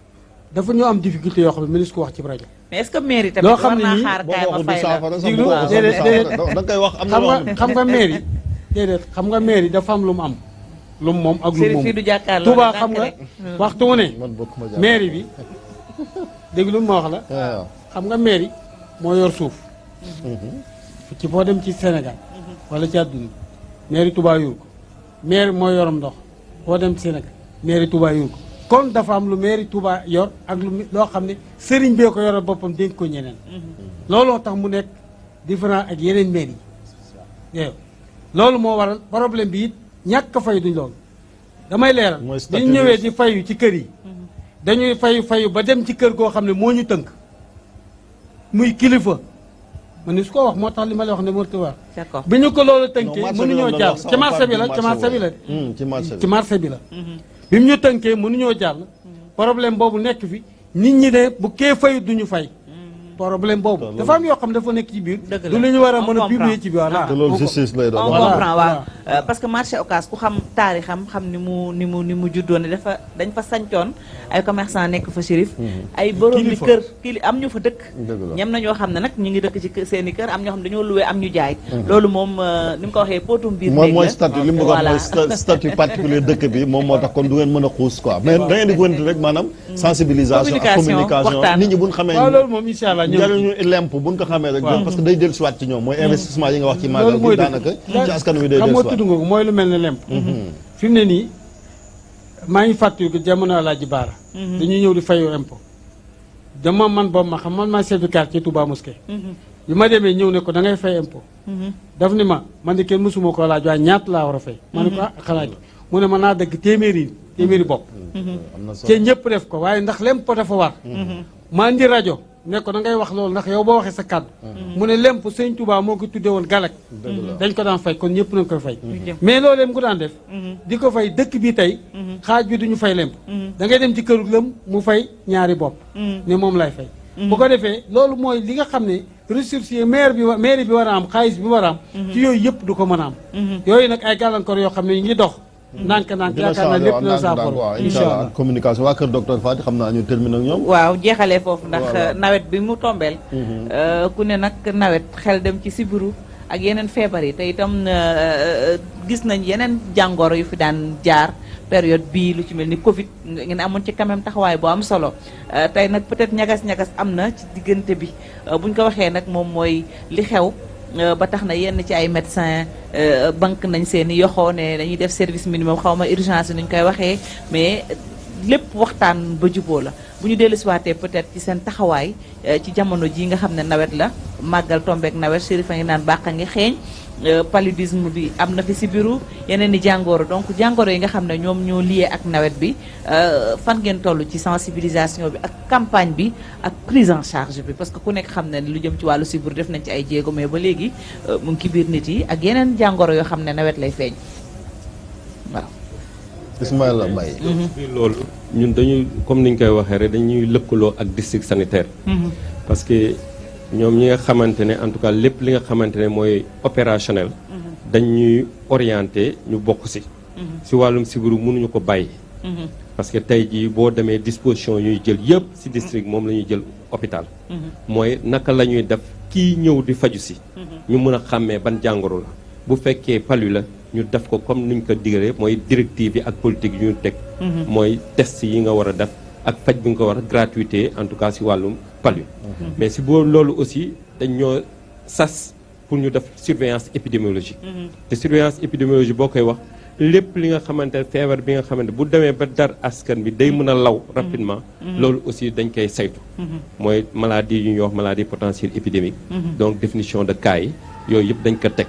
dafa ñoo am difficulté yoo xam ne ministre ko wax ci rajo mais est-ce que mairie tamit war naa xaar kaay ma fay la diglu déedéet da nga koy wax am na xam nga mairie déedéet xam nga mairie dafa am lu mu am lu mu moom ak lu mu moom Touba xam nga waxtu mu ne mairie bi déglu ma wax la xam nga mairie moo yor suuf ci boo dem ci Sénégal wala ci àdduna mairie Touba yor ko mairie moo yorom ndox boo dem ci Sénégal mairie Touba yor ko kon dafa am lu mairie Touba yor ak lu loo xam ne sëriñ bee ko yoral boppam dénk ko ñeneen looloo tax mu nekk différent ak yeneen mairie yi loolu moo waral problème bi it ñàkk fay duñ loolu damay leeral dañu ñëwee di fayu ci kër yi dañuy fayu ba dem ci kër goo xam ne moo ñu tënk muy kilifa man ni su ko wax moo tax li ma la wax ne moo war bi ñu ko loolu tënkee mënuñoo jàll ci marché bi la ci marché bi la ci marché bi la bi mu ñu tënkee mënuñoo jàll problème boobu nekk fi nit ñi de bu kee fayu duñu fay problème boobu dafa am yoo xam dafa nekk ci biir du lu ñu war a mën a publier ci biir voilà te loolu justice lay doon on comprend waaw parce que marché Ocass ku xam taarixam xam ni mu juddoo ne dañ fa sancoon ay commerçant nekk fa shérif ay borom bi kër am ñu fa dëkk ñem na ñoo xam ne nag ñu ngi dëkk ci seen i kër am ñoo xam ne dañoo luwee am ñu jaay loolu moom ni mu ko waxee potum biir mooy statut li mu ko wax mooy statut particulier dëkk bi moom moo tax kon du ngeen mën a xuus quoi mais da ngeen di wënti rek maanaam sensibilisation ak communication nit ñi buñ xamee loolu moom incha allah njariñu lemp buñ ko xamee rek parce que day dellu siwaat ci ñoom mooy investissement yi nga wax ci magal bi daanaka ci askan wi day dellu siwaat tudd nga ko mooy lu mel ne lemp fi mu ne nii maa ngi fàttali ko jamono Alaaji Baara dañuy ñëw di fayu impôt dama man boobu ma xam man maa chef de quartier Touba Mosquée bi ma demee ñëw ne ko da ngay fay impôt daf ni ma man de kenn mësuma ko laaj waaye ñaata laa war a fay ma ne ko xalaat mu ne ma naa dëgg téeméeri bopp te ñëpp def ko waaye ndax lempo dafa war maa indi rajo ne ko da ngay wax loolu ndax yow boo waxee sa kàddu mu ne lemp sëñ Touba moo ko tuddee woon galak dañ ko daan fay kon ñëpp nañ koy fay mais loolu mu ko daan def di ko fay dëkk bi tey xaaj bi duñu fay lemp da ngay dem ci këru lëm mu fay ñaari bopp ne moom lay fay bu ko defee loolu mooy li nga xam ne ressources yi mairie bi war a am xaalis bi war a am ci yooyu yëpp du ko mën a am yooyu nag ay gàllankoor yoo xam ne ñu ngi dox ndànk yaakaar naa lépp na saafara incha allah communication waa kër docteur Fati xam naa ñu termine ak ñoom. waaw jeexalee foofu ndax nawet bi mu tombeel ku ne nag nawet xel dem ci sibiru ak yeneen feebar yi te itam gis nañ yeneen jàngoro yu fi daan jaar période bii lu ci mel ni Covid ngeen amoon ci quand même taxawaay bu am solo tey nag peut-être ñagas-ñagas am na ci diggante bi buñ ko waxee nag moom mooy li xew ba tax na yenn ci ay médecins banque nañ seen i yoxoo ne dañuy def service minimum xaw ma urgence nuñ koy waxee mais lépp waxtaan ba juboo la bu ñu dellusiwaatee peut-être ci seen taxawaay ci jamono ji nga xam ne nawet la màggal tombeek nawet Chérif a ngi naan bàq a ngi xeeñ paludisme bi am na fi si biiru yeneen i jàngoro donc jàngoro yi nga xam ne ñoom ñoo lié ak nawet bi fan ngeen toll ci sensibilisation bi ak campagne bi ak prise en charge bi parce que ku nekk xam ne lu jëm ci wàllu sibiru def nañ ci ay jéego mais ba léegi mu ngi ci biir nit yi ak yeneen jàngoro yoo xam ne nawet lay feeñ waaw. Ismaïla Mbaye. loolu ñun dañuy comme ni ñu koy waxee rek dañuy lëkkaloo ak district sanitaire. parce que ñoom ñi nga xamante ne en tout cas lépp li nga xamante ne mooy opérationnel. dañuy orienté ñu bokk si. si wàllum sibiru mënuñu ko bàyyi. parce que tey jii boo demee disposition ñuy jël yëpp si district moom la ñuy jël hôpital. mooy naka la ñuy def kii ñëw di faju si. ñu mën a xàmmee ban jàngoro la bu fekkee palu la. ñu def ko comme nuñ ko digalee mooy directive yi ak politique yu ñu teg. mooy test yi nga war a def ak faj bi nga ko war a gratuité en tout cas si wàllum palu. mais si boo loolu aussi dañ ñoo sas pour ñu def surveillance épidémiologique. te surveillance épidémiologique boo koy wax lépp li nga xamante ne feebar bi nga xamante bu demee ba dar askan bi day mën a law rapidement. loolu aussi dañ koy saytu. mooy maladie yu ñuy wax maladie potentielle épidémique. donc définition de cas yi yooyu yëpp dañ ko teg.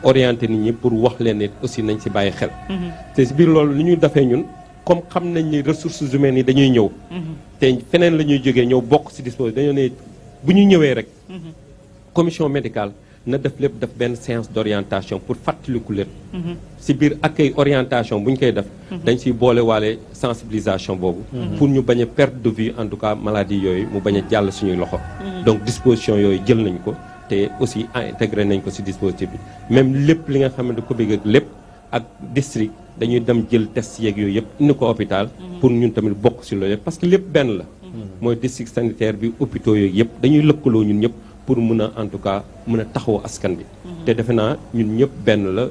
orienté nit ñi pour wax leen ne aussi nañ ci bàyyi xel. te si biir loolu li ñu defee ñun comme xam nañ ni ressources humaines yi dañuy ñëw. te feneen la ñuy jógee ñëw bokk si dispositif dañoo ne bu ñu ñëwee rek. commission médicale na def lépp def benn séance d' orientation pour fàttaliku leen. si biir accueil orientation bu ñu koy def. dañ siy boole waale sensibilisation boobu. pour ñu bañ a perte de vue en tout cas maladie yooyu mu bañ a jàll suñuy loxo. donc disposition yooyu jël nañ ko. te aussi intégré nañ ko ci dispositif bi même lépp li nga xamante ko bëgg ak lépp ak district dañuy dem jël test yeeg yooyu yëpp indi ko hôpital pour ñun tamit bokk ci loolu yëpp parce que lépp benn la mooy district sanitaire bi hôpitaux yooyu yëpp dañuy lëkkaloo ñun ñëpp pour mën a en tout cas mën a taxawu askan bi te defe naa ñun ñëpp benn la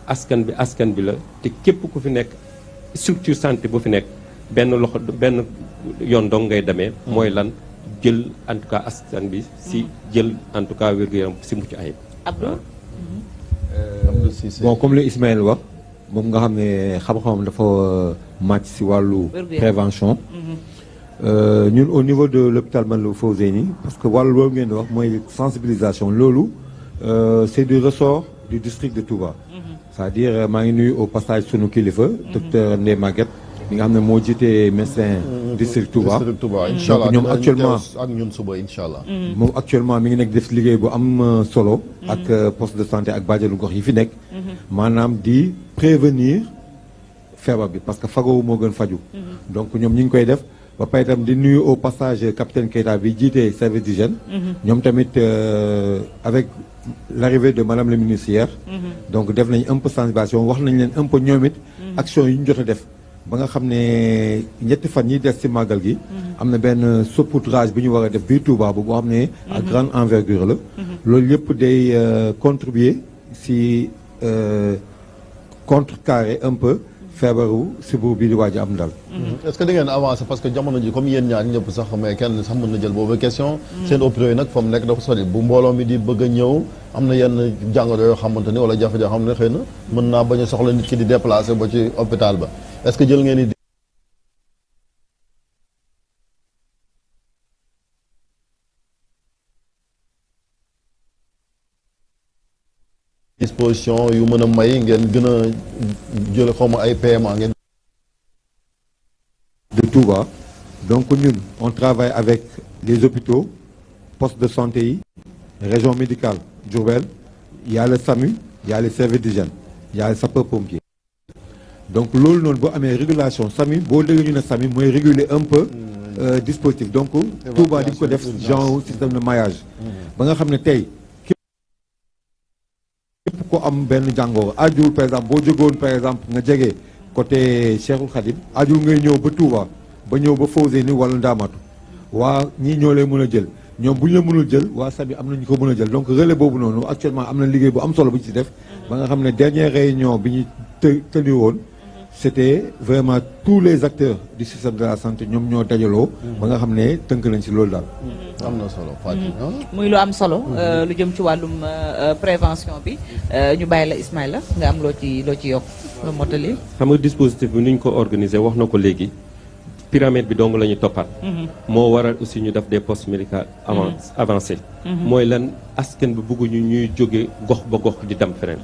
askan bi la te képp ku fi nekk structure santé bu fi nekk benn loxo benn yoon dong ngay demee mooy lan jël en tout cas askan bi si jël en tout cas wér-gu-yaram si mucc ayib. Abdou. bon comme le Ismaël wax moom nga xam ne xam-xamam dafa màcc si wàllu prévention. ñun au niveau de l'hôpital Matlaboul Fawzeyni parce que wàllu loolu ngeen di wax mooy sensibilisation loolu c'est du ressort du district de Touba. c'est-à-dire maa ngi nuyu au passage sunu kilifa. docteur Ndeye Maguette. mi nga xam ne moo jiite médecin district Touba incha allah donc ñoom actuellement ak ñun suba incha allah. moom actuellement mi ngi nekk def liggéey bu am solo. ak poste de santé ak bàjjenu gox yi fi nekk. maanaam di prévenir feebar bi parce que fagawu moo gën faju donc ñoom ñi ngi koy def ba pare itam di nuyu au passage capitaine Keita bi jiite service d'hygiène. ñoom tamit avec l'arrivée de madame la ministre hier. donc def nañ un peu sensibilisation wax nañ leen un peu ñoom it action yi ñu jot a def. ba nga xam ne ñetti fan yi des ci màggal gi am na benn saupoudrage bi ñu war a def biir Touba boo xam ne à grande envergure la loolu yëpp day contribuer ci contrecarrer un peu feebaru sibiru bi di waaj am dal est-ce que da ngeen avancer parce que jamono ji comme yéen ñaar ñëpp sax mais kenn sax mën na jël boobu question seen hôpitaux yi nag fa mu nekk dafa sori bu mbooloo mi di bëgg a ñëw am na yenn jàngoro yoo xamante ni wala jafe-jafe xam ne xëy na mën naa bañ a soxla nit ki di déplacer ba ci hôpital ba est-ce que jël ngeen di disposition yu mën a may ngeen gën a jël xawma ay paiement ngeen de Touba donc ñun on travaille avec les hôpitaux postes de santé yi région médicale Diourbel y a le SAMU y a les services d'hygiène y a les sapeurs-pompiers donc loolu noonu boo amee régulation SAMU boo déggee ñu ne SAMU mooy réguler un peu dispositif donc Touba di ko def genre système de maillage ba nga xam ne tey képp ko am benn jàngoro ajul par exemple boo jógoon par exemple nga jege côté Cheikhul Khadim ajul ngay ñëw ba Touba ba ñëw ba Fawzeyni wala Ndaamatu waa ñii ñoo lay mën a jël ñoom bu ñu la mënul jël waa SAMU am na ñu ko mën a jël donc relais boobu noonu actuellement am na liggéey bu am solo bu ñu ci def ba nga xam ne dernière réunion bi ñu tëni woon c'était vraiment tous les acteurs du système de la santé ñoom ñoo dajaloo ba nga xam ne tënk nañ ci loolu daal am na solo Fatou muy lu am solo lu jëm ci wàllum prévention bi ñu bàyyi la Ismaïla nga am loo ci yokk loo mottali xam nga dispositif bi ni ñu ko organisé wax na ko léegi pyramide bi dong la ñu toppaat moo waral aussi ñu def des postes médicaux avancés mooy lan askan bi bëgguñu ñuy jóge gox ba gox di dem feneen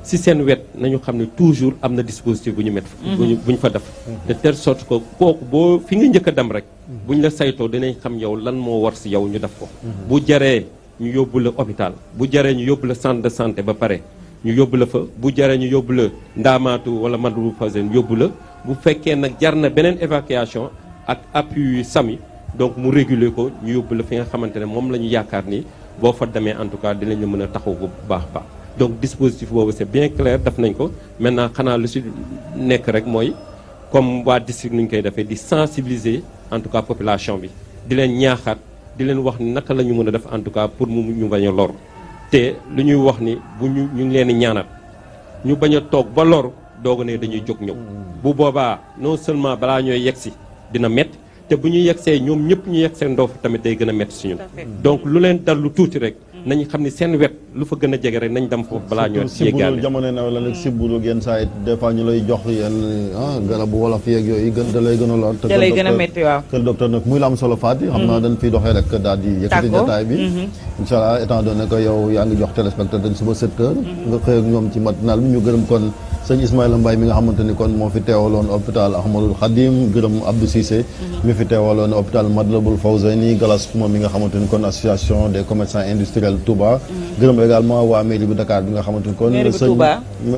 si seen wet nañu xam ne toujours am na dispositif bu ñu met bu ñu fa def de telle sorte que kooku boo fi nga njëkk a dem rek bu ñu la saytoo dinañ xam yow lan moo war si yow ñu def ko bu jaree ñu yóbbu la hôpital bu jaree ñu yóbbu la centre de santé ba pare ñu yóbbu la fa bu jaree ñu yóbbu la ndaamaatu wala Matlaboul Fawzeyni yóbbu la bu fekkee nag jar na beneen évacuation ak appui SAMU donc mu réguler ko ñu yóbbu la fi nga xamante ne moom la ñu yaakaar ni boo fa demee en tout cas dinañ la mën a taxaw bu baax baax donc dispositif boobu c'est bien clair def nañ ko maintenant xanaa lu si nekk rek mooy comme waa district nu ñu koy defee di sensibiliser en tout cas population bi di leen ñaaxaat di leen wax ni naka la ñu mën a def en tout cas pour mu ñu bañ a lor te lu ñuy wax ni bu ñu ngi leen di ñaanat ñu bañ a toog ba lor dooga ne dañuy jóg ñëw bu boobaa non seulement balaa ñooy yegsi dina métti te bu ñu yegsee ñoom ñëpp ñu yegsee ndoofu tamit day gën a métti si ñun donc lu leen dal lu tuuti rek nañ xam ni seen wet lu fa gën a jege rek nañ dem foofu balaa ñoo yeggaale jamono nawet la nag sibbiru yenn saa yi des fois ñu lay jox yenn garabu wolof yeeg yooyu gën da lay gën a lor da lay gën a métti waaw kër docteur nag muy la am solo Faty xam naa dañ fiy doxee rek daal di yëkkati jotaay bi incha allah étant donné que yow yaa ngi jox téléspectateur dañ suba 7 heures nga xëy ak ñoom ci matinal bi ñu gërëm kon sëñ Ismaïla Mbaye mi nga xamante ni kon moo fi teewaloon hôpital Ahmadoul Khadim gërëm Abdou Cissé mi fi teewaloon hôpital Matlaboul Fawzeyni Galas moom mi nga xamante ni kon association des commerçants industriels Touba gërëm également waa mairie bu Dakar bi nga xamante ni kon sëñ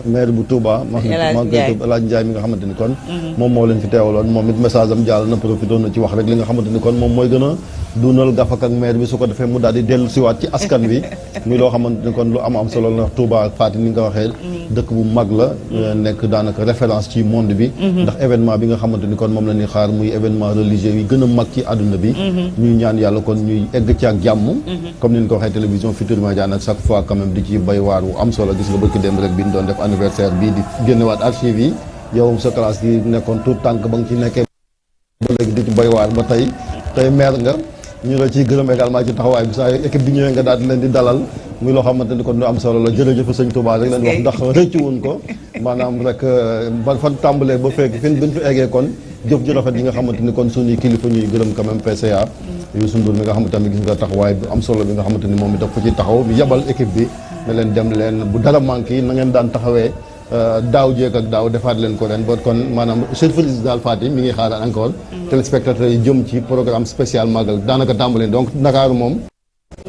maire bu Touba maa ngi El Hadj Ndiaye mi nga xamante ni kon moom moo leen fi teewaloon moom it message am jàll na profité na ci wax rek li nga xamante ni kon moom mooy gën a duunal gafak ak maire bi su ko defee mu daal di dellu siwaat ci askan wi muy loo xamante ni kon lu am solo la Touba ak Faty ni nga ko waxee dëkk bu mag la nekk daanaka référence ci monde bi ndax événement bi nga xamante ni kon moom la ñuy xaar muy événement religieux yi gën a mag ci àdduna bi ñuy ñaan yàlla kon ñuy egg ci ak jàmm comme ni ñu ko waxee télévision Futurs Médias nag chaque fois quand même di ci bay waar wu am solo gis nga bëgg démb rek bi ñu doon def anniversaire bii di génnewaat archive yi yow sa classe gi nekkoon tout tànk ba nga ci nekkee ba léegi di ci bay waar ba tey maire nga ñu la ciy gërëm également ci taxawaay bi saa équipe bi ñëwee nga daal di leen di dalal muy loo xamante ni kon lu am solo la jërëjëf sëñ Touba rek leen wax ndax rëccu wuñ ko maanaam rek ba fan tàmbalee ba fekk fi ñu fi eggee kon jëf ju rafet yi nga xamante ni kon suñuy kilifa ñuy gërëm quand même PCA Youssou Ndour mi nga xamante ni gis nga taxawaay bu am solo bi nga xamante ni moom it dafa ci taxaw bi yebal équipe bi ne leen dem leen bu dara manqué na ngeen daan taxawee daaw jéeg ak daaw defaat leen ko ren ba kon maanaam surprise daal Faty mi ngi xaaraat encore téléspectateurs yi jëm ci programme spécial Magal daanaka tàmbali donc Ndakaaru moom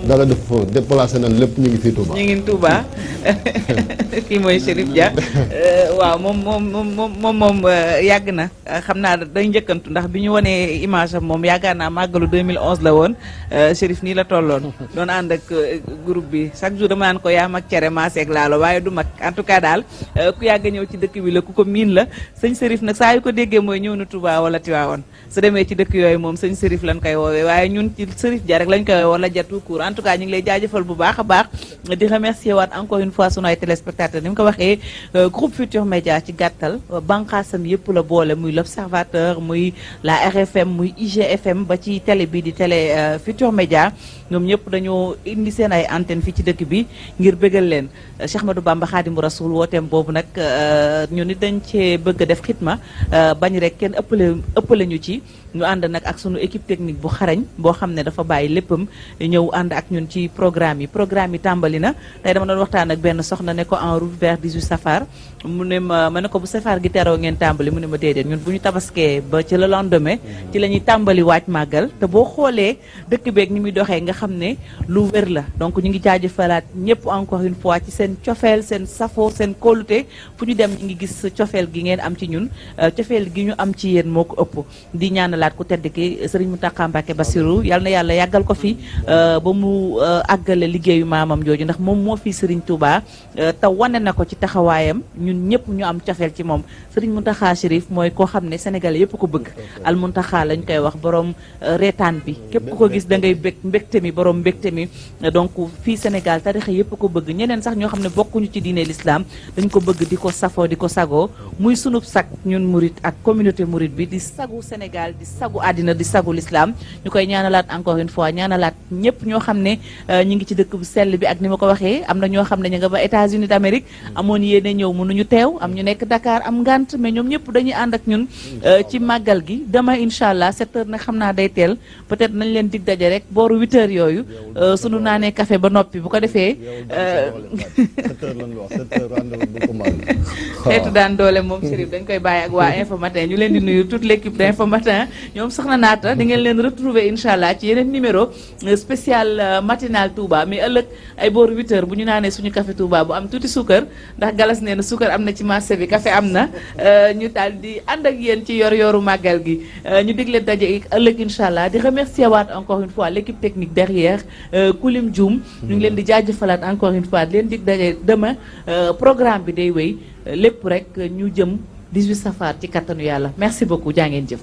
dara def fa déplacé nañ lépp ñu ngi fii Touba. ñu ngi Touba kii mooy Chérif Dia waaw moom yàgg na xam naa day njëkkantu ndax bi ñu wanee image am moom yaakaar naa màggalu 2011 la woon Chérif nii la tolloon doon ànd ak groupe bi chaque jour dama naan ko yaa mag cere maaseeg laalo waaye du mag en tout cas daal ku yàgg ñëw ci dëkk bi la ku ko miin la sëñ Chérif nag saa yu ko déggee mooy ñëw na Touba wala Tivaouane su demee ci dëkk yooyu moom sëñ Chérif lañ koy woowee waaye ñun ci Chérif Dia rek lañ koy woowee wala Dia tout court en tout cas ñu ngi lay jaajëfal bu baax a baax di remercier waat encore une fois sunu ay téléspectateurs ni mu ko waxee groupe Futurs Médias ci gàttal banqaasam yëpp la boole muy l'Observateur muy la RFM muy IGFM ba ci télé bi di télé Futurs Médias ñoom ñëpp dañoo indi seen ay antenne fii ci dëkk bi ngir bëggal leen Cheikh Ahmadou Bamba Khadimu Rasoul wooteem boobu nag ñu nit dañ cee bëgg a def xitma bañ rek kenn ëppale ñu ci ñu ànd nag ak sunu équipe technique bu xarañ boo xam ne dafa bàyyi léppam ñëw ànd ak ak ñun ci programme yi tàmbali na tey dama doon waxtaan ak benn soxna ne ko en route vers 18 safar mu ne ma ne ko bu safar gi teroo ngeen tàmbali mu ne ma déedéet ñun bu ñu tabaskee ba ci le lendemain ci la ñuy tàmbali waaj màggal te boo xoolee dëkk beeg ni muy doxee nga xam ne lu wér la donc ñu ngi jaajëfalaat ñëpp encore une fois ci seen cofeel seen safo seen kóolute fu ñu dem ñu ngi gis cofeel gi ngeen am ci ñun cofeel gi ñu am ci yéen moo ko ëpp di ñaanalaat ku tedd ki Serigne Mountakha Mbacké Bassirou yal na yàlla yàggal ko fi ba mu àggale liggéeyu maamam jooju ndax moom moo fi Serigne Touba te wane na ko ci taxawaayam ñun ñëpp ñu am cofeel ci moom Serigne Mountakha Chérif mooy koo xam ne Sénégalais yëpp ko bëgg al Mountakha lañ koy wax borom reetaan bi képp ku ko gis da ngay bég mbégte mi borom mbégte mi donc fii Sénégal tarixa yëpp ko bëgg ñeneen sax ñoo xam ne bokkuñu ci diine l'islam dañ ko bëgg di ko safoo di ko sagoo muy sunub sag ñun murit ak communauté murit bi di sagu Sénégal di sagu àddina di sagu l'islam ñu koy ñaanalaat encore une fois ñaanalaat ñëpp ñoo xam ne ñi ngi ci dëkk bu sell bi ak ni ma ko waxee am na ñoo xam ne ñu nga ba États-Unis d'Amérique amoon yéene ñëw mënuñu teew am ñu nekk Dakar am ngant mais ñoom ñëpp dañuy ànd ak ñun ci màggal gi demain incha allah 7h nag xam naa day teel peut-être nañ leen dig daje rek booru 8h yooyu sunu naanee café ba noppi bu ko defee xeetu daan doole moom Chérif dañ koy bàyyi ak waa Info Matin ñu leen di nuyu toute l'équipe d'Info Matin ñoom soxna naata di ngeen leen retrouver incha allah ci yeneen numéro spécial matinal Touba mais ëllëg ay booru 8h bu ñu naanee suñu café Touba bu am tuuti suukar ndax galas nee na suukar am na ci marché bi café am na ñu daal di ànd ak yéen ci yor-yoru màggal gi ñu dig leen daje ëllëg incha allah di remercier waat encore une fois l'équipe technique derrière Koulim Dioum ñu ngi leen di jaajëfalaat encore une fois di leen dig daje demain programme bi day wéy lépp rek ñu jëm 18 safar ci kattanu yàlla merci beaucoup jaa ngeen jëf.